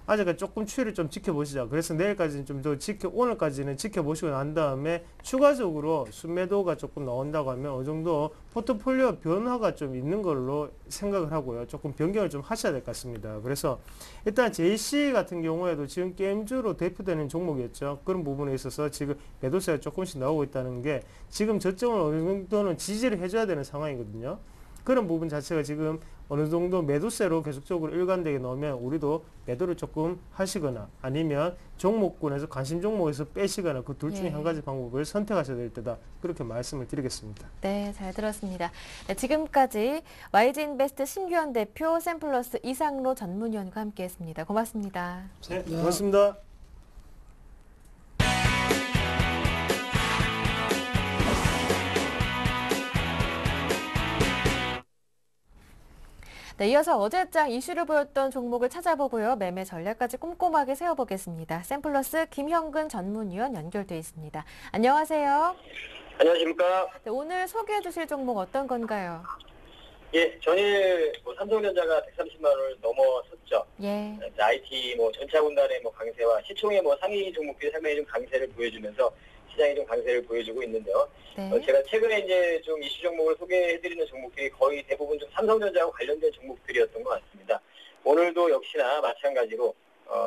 아직은 조금 추이를 좀 지켜보시자. 그래서 내일까지는 좀 더 오늘까지는 지켜보시고 난 다음에 추가적으로 순매도가 조금 나온다고 하면 어느 정도 포트폴리오 변화가 좀 있는 걸로 생각을 하고요. 조금 변경을 좀 하셔야 될 것 같습니다. 그래서 일단 JC 같은 경우에도 지금 게임주로 대표되는 종목이었죠. 그런 부분에 있어서 지금 매도세가 조금씩 나오고 있다는 게 지금 저점을 어느 정도는 지지를 해줘야 되는 상황이거든요. 그런 부분 자체가 지금 어느 정도 매도세로 계속적으로 일관되게 나오면 우리도 매도를 조금 하시거나 아니면 종목군에서 관심 종목에서 빼시거나 그 둘 중에 한 가지 방법을 선택하셔야 될 때다, 그렇게 말씀을 드리겠습니다. 네, 잘 들었습니다. 네, 지금까지 YG인베스트 심규현 대표, 샘플러스 이상로 전문위원과 함께했습니다. 고맙습니다. 네, 고맙습니다. 네, 이어서 어제장 이슈를 보였던 종목을 찾아보고요. 매매 전략까지 꼼꼼하게 세워보겠습니다. 샘플러스 김형근 전문위원 연결돼 있습니다. 안녕하세요. 안녕하십니까. 네, 오늘 소개해 주실 종목 어떤 건가요? 예, 전일 삼성전자가 130만 원을 넘어섰죠. 예. IT 전차군단의 강세와 시총의 상위 종목들이 상당히 좀 강세를 보여주면서 시장이 좀 강세를 보여주고 있는데요. 네. 제가 최근에 이제 좀 이슈 종목을 소개해드리는 종목들이 거의 대부분 좀 삼성전자하고 관련된 종목들이었던 것 같습니다. 오늘도 역시나 마찬가지로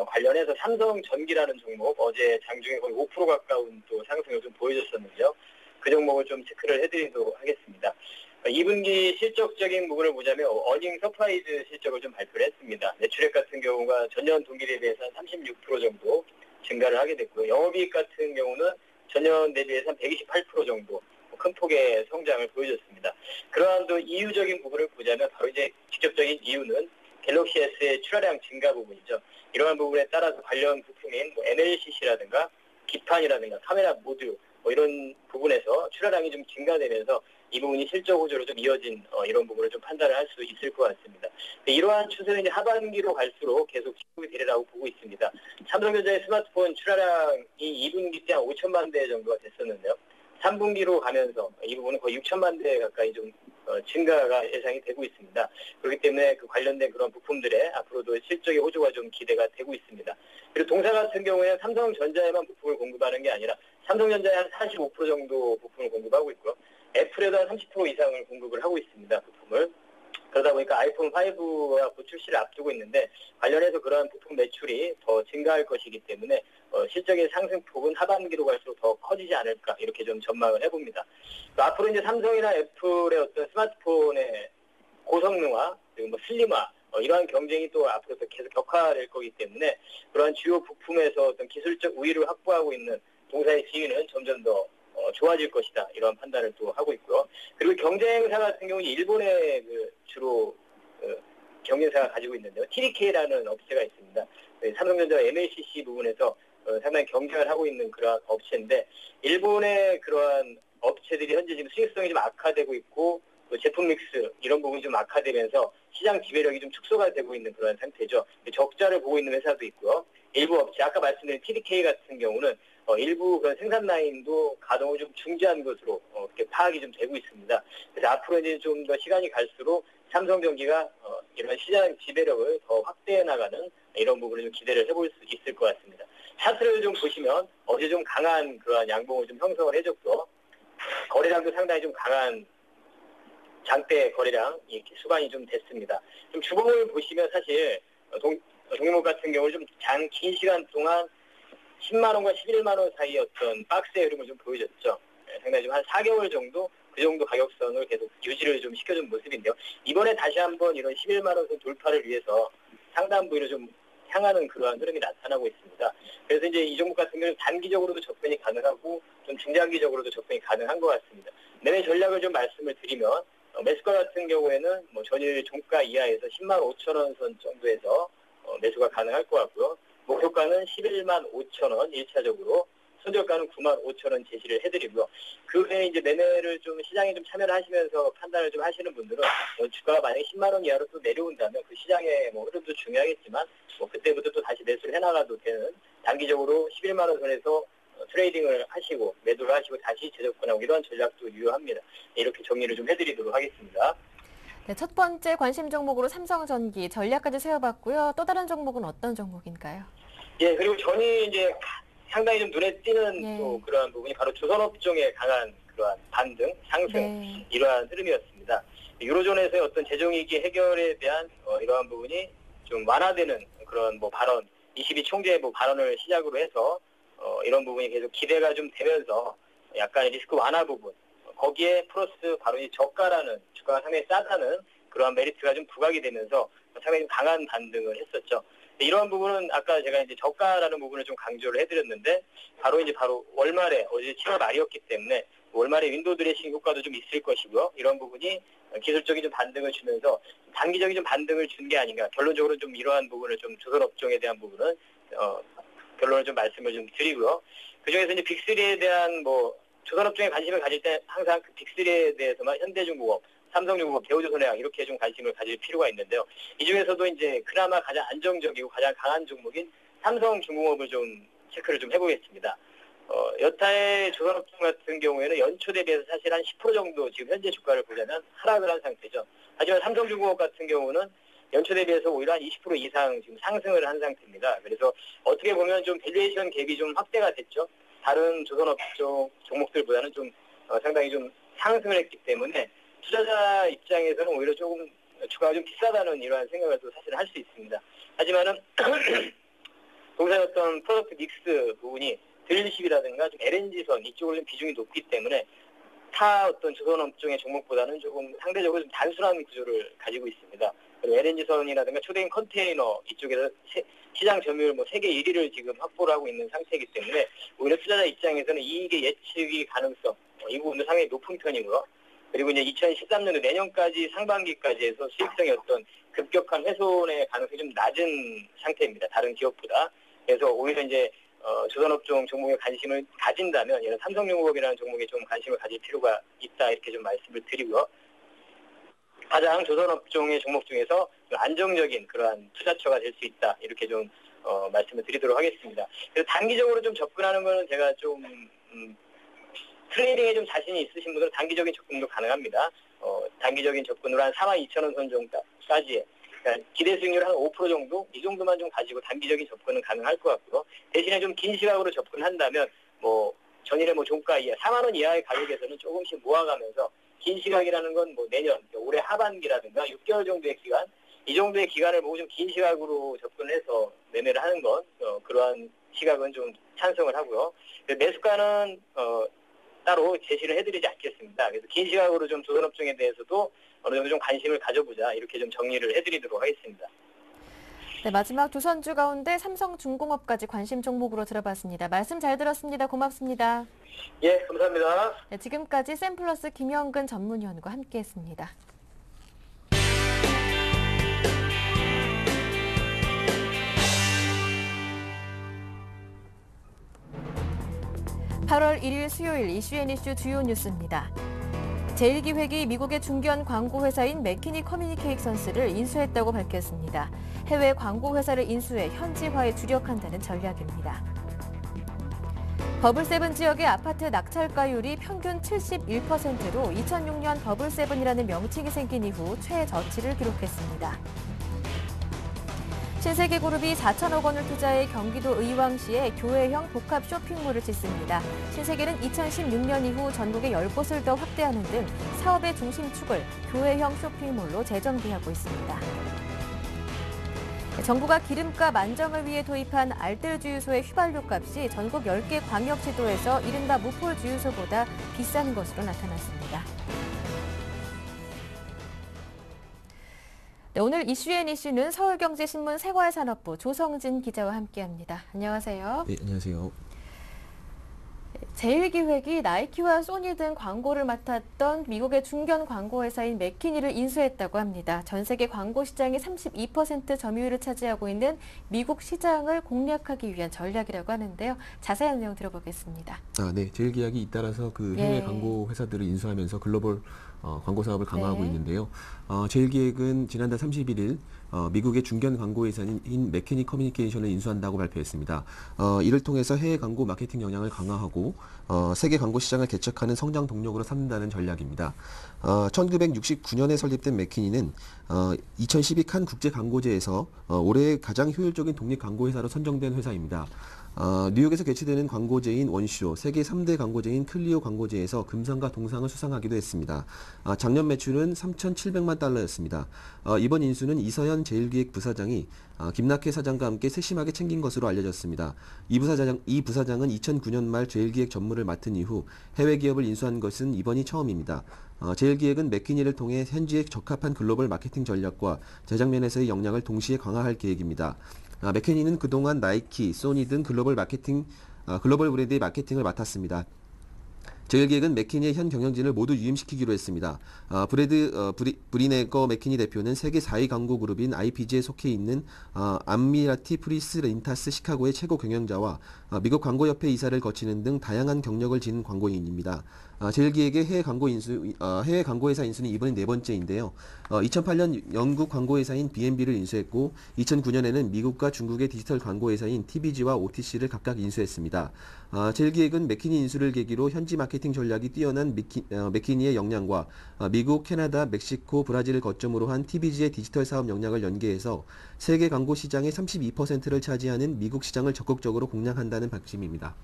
관련해서 삼성전기라는 종목, 어제 장중에 거의 5% 가까운 또 상승을 좀 보여줬었는데요. 그 종목을 좀 체크를 해드리도록 하겠습니다. 2분기 실적적인 부분을 보자면 어닝 서프라이즈 실적을 좀 발표를 했습니다. 매출액 같은 경우가 전년 동기 대비해서 한 36% 정도 증가를 하게 됐고요. 영업이익 같은 경우는 전년 대비해서 한 128% 정도 큰 폭의 성장을 보여줬습니다. 그러한 또 이유적인 부분을 보자면 바로 이제 직접적인 이유는 갤럭시 S의 출하량 증가 부분이죠. 이러한 부분에 따라서 관련 부품인 NLCC라든가 기판이라든가 카메라 모듈, 뭐 이런 부분에서 출하량이 좀 증가되면서 이 부분이 실적 호조로 좀 이어진 이런 부분을 좀 판단을 할 수 있을 것 같습니다. 이러한 추세는 이제 하반기로 갈수록 계속 지속이 되리라고 보고 있습니다. 삼성전자의 스마트폰 출하량이 2분기 때 한 5천만 대 정도가 됐었는데요. 3분기로 가면서 이 부분은 거의 6천만 대 가까이 좀 증가가 예상이 되고 있습니다. 그렇기 때문에 그 관련된 그런 부품들의 앞으로도 실적의 호조가 좀 기대가 되고 있습니다. 그리고 동사 같은 경우에는 삼성전자에만 부품을 공급하는 게 아니라 삼성전자에 한 45% 정도 부품을 공급하고 있고요. 애플에도 한 30% 이상을 공급을 하고 있습니다. 부품을. 그러다 보니까 아이폰 5가 곧 출시를 앞두고 있는데 관련해서 그러한 부품 매출이 더 증가할 것이기 때문에 실적의 상승폭은 하반기로 갈수록 더 커지지 않을까 이렇게 좀 전망을 해봅니다. 앞으로 이제 삼성이나 애플의 어떤 스마트폰의 고성능화 그리고 뭐 슬림화 이러한 경쟁이 또 앞으로 계속 격화될 거기 때문에 그러한 주요 부품에서 어떤 기술적 우위를 확보하고 있는 동사의 지위는 점점 더 좋아질 것이다 이런 판단을 또 하고 있고요. 그리고 경쟁사 같은 경우는 일본의 주로 경쟁사가 가지고 있는데요. TDK라는 업체가 있습니다. 삼성전자 MLCC 부분에서 상당히 경쟁을 하고 있는 그러한 업체인데 일본의 그러한 업체들이 현재 지금 수익성이 좀 악화되고 있고 또 제품 믹스 이런 부분이 좀 악화되면서 시장 지배력이 좀 축소가 되고 있는 그런 상태죠. 적자를 보고 있는 회사도 있고요. 일부 업체 아까 말씀드린 TDK 같은 경우는 일부 그런 생산 라인도 가동을 좀 중지한 것으로 이렇게 파악이 좀 되고 있습니다. 그래서 앞으로 이제 좀 더 시간이 갈수록 삼성전기가 이런 시장 지배력을 더 확대해 나가는 이런 부분을 좀 기대를 해볼 수 있을 것 같습니다. 차트를 좀 보시면 어제 좀 강한 그러한 양봉을 좀 형성을 해줬고 거래량도 상당히 좀 강한 장대 거래량 이렇게 수반이 좀 됐습니다. 좀 주봉을 보시면 사실 동일목 같은 경우는 좀 긴 시간 동안 10만 원과 11만 원 사이의 어떤 박스의 흐름을 좀 보여줬죠. 상당히 좀 한 4개월 정도 그 정도 가격선을 계속 유지를 좀 시켜준 모습인데요. 이번에 다시 한번 이런 11만 원 선 돌파를 위해서 상단 부위로 좀 향하는 그러한 흐름이 나타나고 있습니다. 그래서 이제 이 종목 같은 경우는 단기적으로도 접근이 가능하고 좀 중장기적으로도 접근이 가능한 것 같습니다. 매매 전략을 좀 말씀을 드리면 매수가 같은 경우에는 뭐 전일 종가 이하에서 10만 5천 원 선 정도에서 매수가 가능할 것 같고요. 목표가는 11만 5천 원 1차적으로 손절가는 9만 5천 원 제시를 해드리고요. 그 외에 이제 매매를 좀 시장에 좀 참여를 하시면서 판단을 좀 하시는 분들은 주가가 만약에 10만 원 이하로 또 내려온다면 그 시장의 뭐 흐름도 중요하겠지만 뭐 그때부터 또 다시 매수를 해나가도 되는 단기적으로 11만 원 선에서 트레이딩을 하시고 매도를 하시고 다시 재접근하고 이러한 전략도 유효합니다. 이렇게 정리를 좀 해드리도록 하겠습니다. 네, 첫 번째 관심 종목으로 삼성전기 전략까지 세워봤고요. 또 다른 종목은 어떤 종목인가요? 예, 그리고 전이 이제 상당히 좀 눈에 띄는 또 그러한 부분이 바로 조선업종의 강한 그러한 반등, 상승 이러한 흐름이었습니다. 유로존에서의 어떤 재정위기 해결에 대한 이러한 부분이 좀 완화되는 그런 뭐 발언, 22 총재의 뭐 발언을 시작으로 해서 이런 부분이 계속 기대가 좀 되면서 약간 리스크 완화 부분 거기에 플러스 바로 이 저가라는 주가가 상당히 싸다는 그러한 메리트가 좀 부각이 되면서 상당히 강한 반등을 했었죠. 이러한 부분은 아까 제가 이제 저가라는 부분을 좀 강조를 해드렸는데 바로 월말에 어제 7월 말이었기 때문에 월말에 윈도우 드레싱 효과도 좀 있을 것이고요. 이런 부분이 기술적인 좀 반등을 주면서 단기적인 좀 반등을 준 게 아닌가. 결론적으로 좀 이러한 부분을 좀 조선업종에 대한 부분은 결론을 좀 말씀을 좀 드리고요. 그중에서 이제 빅3에 대한 뭐 조선업종에 관심을 가질 때 항상 그 빅3에 대해서만 현대중공업, 삼성중공업, 대우조선해양 이렇게 좀 관심을 가질 필요가 있는데요. 이 중에서도 이제 그나마 가장 안정적이고 가장 강한 종목인 삼성중공업을 좀 체크를 좀 해보겠습니다. 여타의 조선업종 같은 경우에는 연초 대비해서 사실 한 10% 정도 지금 현재 주가를 보자면 하락을 한 상태죠. 하지만 삼성중공업 같은 경우는 연초 대비해서 오히려 한 20% 이상 지금 상승을 한 상태입니다. 그래서 어떻게 보면 좀 밸류에이션 갭이 좀 확대가 됐죠. 다른 조선업종 종목들보다는 좀 상당히 좀 상승을 했기 때문에 투자자 입장에서는 오히려 조금 주가가 좀 비싸다는 이러한 생각을 또 사실 할 수 있습니다. 하지만은 동사의 어떤 프로덕트 믹스 부분이 드릴십이라든가 좀 LNG선 이쪽으로 좀 비중이 높기 때문에 타 어떤 조선업종의 종목보다는 조금 상대적으로 좀 단순한 구조를 가지고 있습니다. 그리고 LNG선이라든가 초대형 컨테이너 이쪽에서 시장 점유율 뭐 세계 1위를 지금 확보를 하고 있는 상태이기 때문에 오히려 투자자 입장에서는 이익의 예측이 가능성 이 부분도 상당히 높은 편이고요. 그리고 이제 2013년도 내년까지 상반기까지 해서 수익성의 어떤 급격한 훼손의 가능성이 좀 낮은 상태입니다. 다른 기업보다. 그래서 오히려 이제 조선업종 종목에 관심을 가진다면 이런 삼성용업이라는 종목에 좀 관심을 가질 필요가 있다 이렇게 좀 말씀을 드리고요. 가장 조선업종의 종목 중에서 좀 안정적인 그러한 투자처가 될 수 있다 이렇게 좀 말씀을 드리도록 하겠습니다. 그래서 단기적으로 좀 접근하는 거는 제가 좀 트레이딩에 좀 자신이 있으신 분들은 단기적인 접근도 가능합니다. 단기적인 접근으로 한 42,000원 선 정도까지 그러니까 기대 수익률 한 5% 정도 이 정도만 좀 가지고 단기적인 접근은 가능할 것 같고요. 대신에 좀 긴 시각으로 접근한다면 뭐 전일의 뭐 종가 이하 4만 원 이하의 가격에서는 조금씩 모아가면서 긴 시각이라는 건 뭐 내년 올해 하반기라든가 6개월 정도의 기간 이 정도의 기간을 보고 좀 긴 시각으로 접근해서 매매를 하는 건 그러한 시각은 좀 찬성을 하고요. 매수가는 따로 제시를 해드리지 않겠습니다. 그래서 긴 시각으로 좀 조선업종에 대해서도 어느 정도 좀 관심을 가져보자 이렇게 좀 정리를 해드리도록 하겠습니다. 네, 마지막 두 선주 가운데 삼성중공업까지 관심 종목으로 들어봤습니다. 말씀 잘 들었습니다. 고맙습니다. 예, 감사합니다. 네, 지금까지 샘플러스 김영근 전문위원과 함께했습니다. 8월 1일 수요일 이슈앤이슈 주요 뉴스입니다. 제1기획이 미국의 중견 광고회사인 맥키니 커뮤니케이션스를 인수했다고 밝혔습니다. 해외 광고회사를 인수해 현지화에 주력한다는 전략입니다. 버블7 지역의 아파트 낙찰가율이 평균 71%로 2006년 버블7이라는 명칭이 생긴 이후 최저치를 기록했습니다. 신세계그룹이 4천억 원을 투자해 경기도 의왕시에 교외형 복합 쇼핑몰을 짓습니다. 신세계는 2016년 이후 전국에 10곳을 더 확대하는 등 사업의 중심축을 교외형 쇼핑몰로 재정비하고 있습니다. 정부가 기름값 안정을 위해 도입한 알뜰 주유소의 휘발유 값이 전국 10개 광역시도에서 이른바 무폴 주유소보다 비싼 것으로 나타났습니다. 네, 오늘 이슈앤이슈는 서울경제신문 생활산업부 조성진 기자와 함께합니다. 안녕하세요. 네, 안녕하세요. 제1기획이 나이키와 소니 등 광고를 맡았던 미국의 중견 광고회사인 맥키니를 인수했다고 합니다. 전 세계 광고 시장의 32% 점유율을 차지하고 있는 미국 시장을 공략하기 위한 전략이라고 하는데요. 자세한 내용 들어보겠습니다. 네, 제1기획이 잇따라서 그 해외 광고 회사들을 인수하면서 글로벌 광고 사업을 강화하고 있는데요. 제1기획은 지난달 31일 미국의 중견 광고 회사인 맥키니 커뮤니케이션을 인수한다고 발표했습니다. 이를 통해서 해외 광고 마케팅 역량을 강화하고 세계 광고 시장을 개척하는 성장 동력으로 삼는다는 전략입니다. 1969년에 설립된 맥키니는 2012 칸 국제 광고제에서 올해 가장 효율적인 독립 광고 회사로 선정된 회사입니다. 뉴욕에서 개최되는 광고제인 원쇼, 세계 3대 광고제인 클리오 광고제에서 금상과 동상을 수상하기도 했습니다. 작년 매출은 3,700만 달러였습니다. 이번 인수는 이서현 제1기획 부사장이 김낙회 사장과 함께 세심하게 챙긴 것으로 알려졌습니다. 이 부사장은 2009년 말 제1기획 전무를 맡은 이후 해외 기업을 인수한 것은 이번이 처음입니다. 제1기획은 맥키니를 통해 현지에 적합한 글로벌 마케팅 전략과 제작 면에서의 역량을 동시에 강화할 계획입니다. 맥키니는 그동안 나이키, 소니 등 글로벌 브랜드의 마케팅을 맡았습니다. 제1기획은 맥키니의 현 경영진을 모두 유임시키기로 했습니다. 브리네거 맥키니 대표는 세계 4위 광고 그룹인 IPG에 속해 있는 암미라티 프리스 렌타스 시카고의 최고 경영자와 미국 광고협회 이사를 거치는 등 다양한 경력을 지닌 광고인입니다. 제1기획의 해외 광고회사 인수는 이번이 네 번째인데요. 2008년 영국 광고회사인 B&B를 인수했고 2009년에는 미국과 중국의 디지털 광고회사인 TVG와 OTC를 각각 인수했습니다. 제1기획은 맥키니 인수를 계기로 현지 마케팅 전략이 뛰어난 맥키니의 역량과 미국, 캐나다, 멕시코, 브라질을 거점으로 한 TVG의 디지털 사업 역량을 연계해서 세계 광고 시장의 32%를 차지하는 미국 시장을 적극적으로 공략한다는 방침입니다.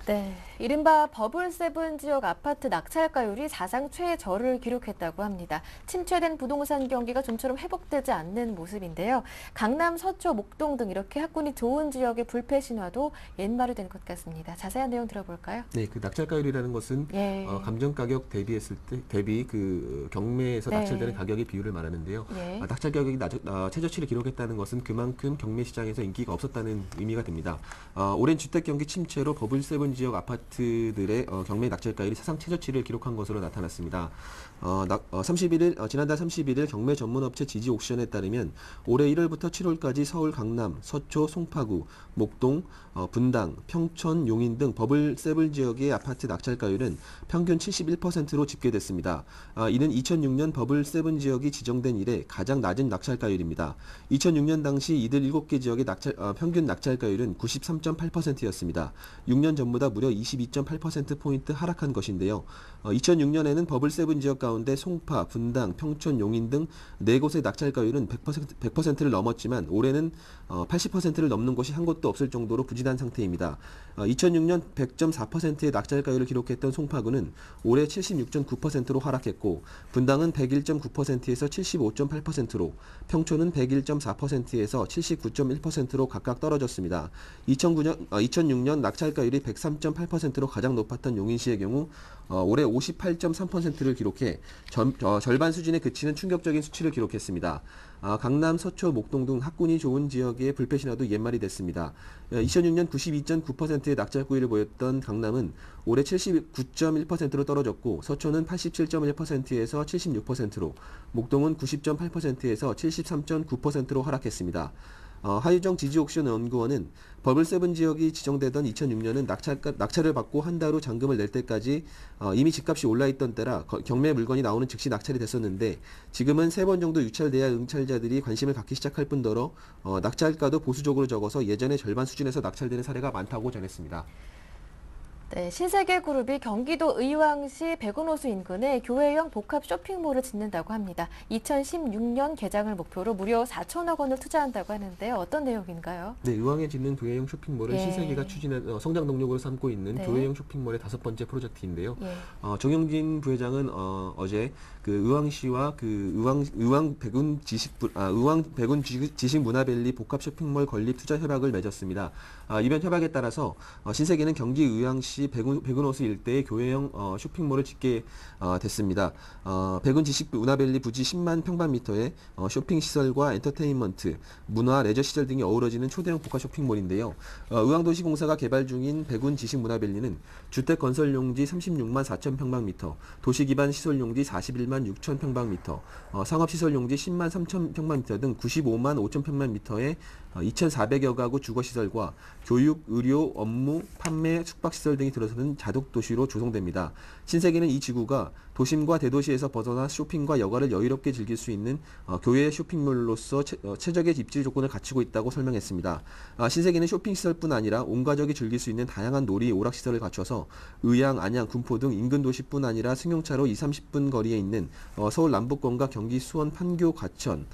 네, 이른바 버블7 지역 아파트 낙찰가율이 사상 최저를 기록했다고 합니다. 침체된 부동산 경기가 좀처럼 회복되지 않는 모습인데요. 강남, 서초, 목동 등 이렇게 학군이 좋은 지역의 불패 신화도 옛말이 된 것 같습니다. 자세한 내용 들어볼까요? 네, 그 낙찰가율이라는 것은 감정 가격 대비 그 경매에서 낙찰되는 가격의 비율을 말하는데요. 낙찰 가격이 최저치를 기록했다는 것은 그만큼 경매 시장에서 인기가 없었다는 의미가 됩니다. 오랜 주택 경기 침체로 버블7 지역 아파트들의 경매 낙찰가율이 사상 최저치를 기록한 것으로 나타났습니다. 31일, 지난달 31일 경매 전문업체 지지 옥션에 따르면 올해 1월부터 7월까지 서울 강남, 서초, 송파구, 목동, 분당, 평촌, 용인 등 버블 세븐 지역의 아파트 낙찰가율은 평균 71%로 집계됐습니다. 이는 2006년 버블 세븐 지역이 지정된 이래 가장 낮은 낙찰가율입니다. 2006년 당시 이들 7개 지역의 평균 낙찰가율은 93.8%였습니다. 6년 전보다 무려 22.8%포인트 하락한 것인데요. 2006년에는 버블 세븐 지역 가운데 송파, 분당, 평촌, 용인 등 4곳의 낙찰가율은 100%를 넘었지만 올해는 80%를 넘는 곳이 한 곳도 없을 정도로 부진한 상태입니다. 2006년 100.4%의 낙찰가율을 기록했던 송파구는 올해 76.9%로 하락했고 분당은 101.9%에서 75.8%로 평촌은 101.4%에서 79.1%로 각각 떨어졌습니다. 2006년 낙찰가율이 103.8%로 가장 높았던 용인시의 경우 올해 58.3%를 기록해 절반 수준에 그치는 충격적인 수치를 기록했습니다. 강남, 서초, 목동 등 학군이 좋은 지역의 불패 신화도 옛말이 됐습니다. 2006년 92.9%의 낙찰가율을 보였던 강남은 올해 79.1%로 떨어졌고 서초는 87.1%에서 76%로 목동은 90.8%에서 73.9%로 하락했습니다. 하유정 지지옥션 연구원은 버블세븐 지역이 지정되던 2006년은 낙찰을 받고 한 달 후 잔금을 낼 때까지 이미 집값이 올라있던 때라 경매 물건이 나오는 즉시 낙찰이 됐었는데 지금은 3번 정도 유찰돼야 응찰자들이 관심을 갖기 시작할 뿐더러 낙찰가도 보수적으로 적어서 예전의 절반 수준에서 낙찰되는 사례가 많다고 전했습니다. 네, 신세계그룹이 경기도 의왕시 백운호수 인근에 교회형 복합 쇼핑몰을 짓는다고 합니다. 2016년 개장을 목표로 무려 4천억 원을 투자한다고 하는데요. 어떤 내용인가요? 네, 의왕에 짓는 교회형 쇼핑몰은 신세계가 추진한 성장 동력으로 삼고 있는 교회형 쇼핑몰의 5번째 프로젝트인데요. 정영진 부회장은 어제 그 의왕시와 그 의왕 백운 지식 문화밸리 복합 쇼핑몰 건립 투자 협약을 맺었습니다. 이번 협약에 따라서 신세계는 경기 의왕시 백운호수 일대의 교회형 쇼핑몰을 짓게 됐습니다. 백운 지식 문화밸리 부지 10만 평방미터의 쇼핑 시설과 엔터테인먼트, 문화, 레저 시설 등이 어우러지는 초대형 복합 쇼핑몰인데요. 의왕도시공사가 개발 중인 백운 지식 문화밸리는 주택 건설 용지 36만 4천 평방미터, 도시 기반 시설 용지 41만 6천 평방미터, 상업 시설 용지 10만 3천 평방미터 등 95만 5천 평방미터의 2,400여 가구 주거시설과 교육, 의료, 업무, 판매, 숙박시설 등이 들어서는 자독도시로 조성됩니다. 신세계는 이 지구가 도심과 대도시에서 벗어나 쇼핑과 여가를 여유롭게 즐길 수 있는 교외 쇼핑몰로서 최적의 입지 조건을 갖추고 있다고 설명했습니다. 신세계는 쇼핑시설뿐 아니라 온 가족이 즐길 수 있는 다양한 놀이, 오락시설을 갖춰서 의양, 안양, 군포 등 인근 도시뿐 아니라 승용차로 2~30분 거리에 있는 서울 남부권과 경기 수원, 판교, 과천,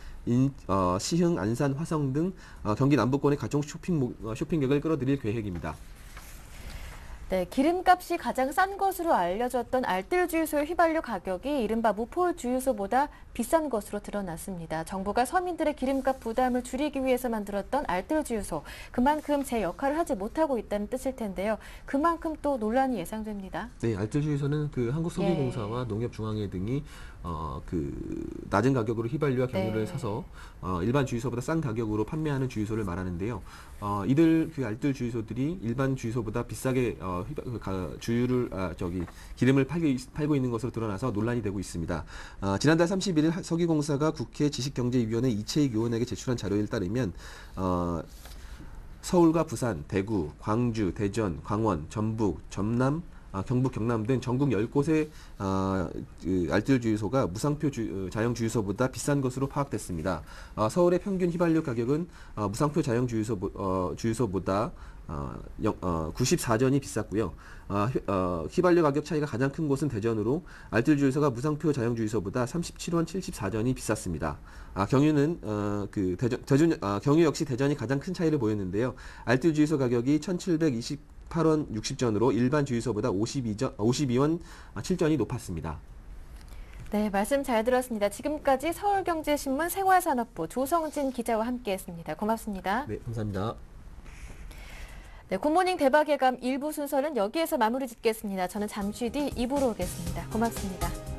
시흥, 안산, 화성 등 경기 남부권의 각종 쇼핑객을 끌어들일 계획입니다. 네, 기름값이 가장 싼 것으로 알려졌던 알뜰 주유소의 휘발유 가격이 이른바 무포 주유소보다 비싼 것으로 드러났습니다. 정부가 서민들의 기름값 부담을 줄이기 위해서 만들었던 알뜰 주유소, 그만큼 제 역할을 하지 못하고 있다는 뜻일 텐데요. 그만큼 또 논란이 예상됩니다. 네, 알뜰 주유소는 그 한국석유공사와 농협중앙회 등이 낮은 가격으로 휘발유와 경유를 사서 일반 주유소보다 싼 가격으로 판매하는 주유소를 말하는데요. 이들 그 알뜰 주유소들이 일반 주유소보다 비싸게 기름을 팔고 있는 것으로 드러나서 논란이 되고 있습니다. 지난달 31일 석유공사가 국회 지식경제위원회 이채익 의원에게 제출한 자료에 따르면 서울과 부산, 대구, 광주, 대전, 강원, 전북, 전남, 경북, 경남 등 전국 10곳의 알뜰 주유소가 무상표 자영 주유소보다 비싼 것으로 파악됐습니다. 서울의 평균 휘발유 가격은 무상표 자영 주유소보다 94전이 비쌌고요. 휘발유 가격 차이가 가장 큰 곳은 대전으로 알뜰 주유소가 무상표 자영 주유소보다 37원 74전이 비쌌습니다. 경유는 경유 역시 대전이 가장 큰 차이를 보였는데요. 알뜰 주유소 가격이 1,728원 60전으로 일반 주유소보다 52원 7전이 높았습니다. 네, 말씀 잘 들었습니다. 지금까지 서울경제신문 생활산업부 조성진 기자와 함께했습니다. 고맙습니다. 네, 감사합니다. 네, 굿모닝 대박예감 1부 순서는 여기에서 마무리 짓겠습니다. 저는 잠시 뒤 2부로 오겠습니다. 고맙습니다.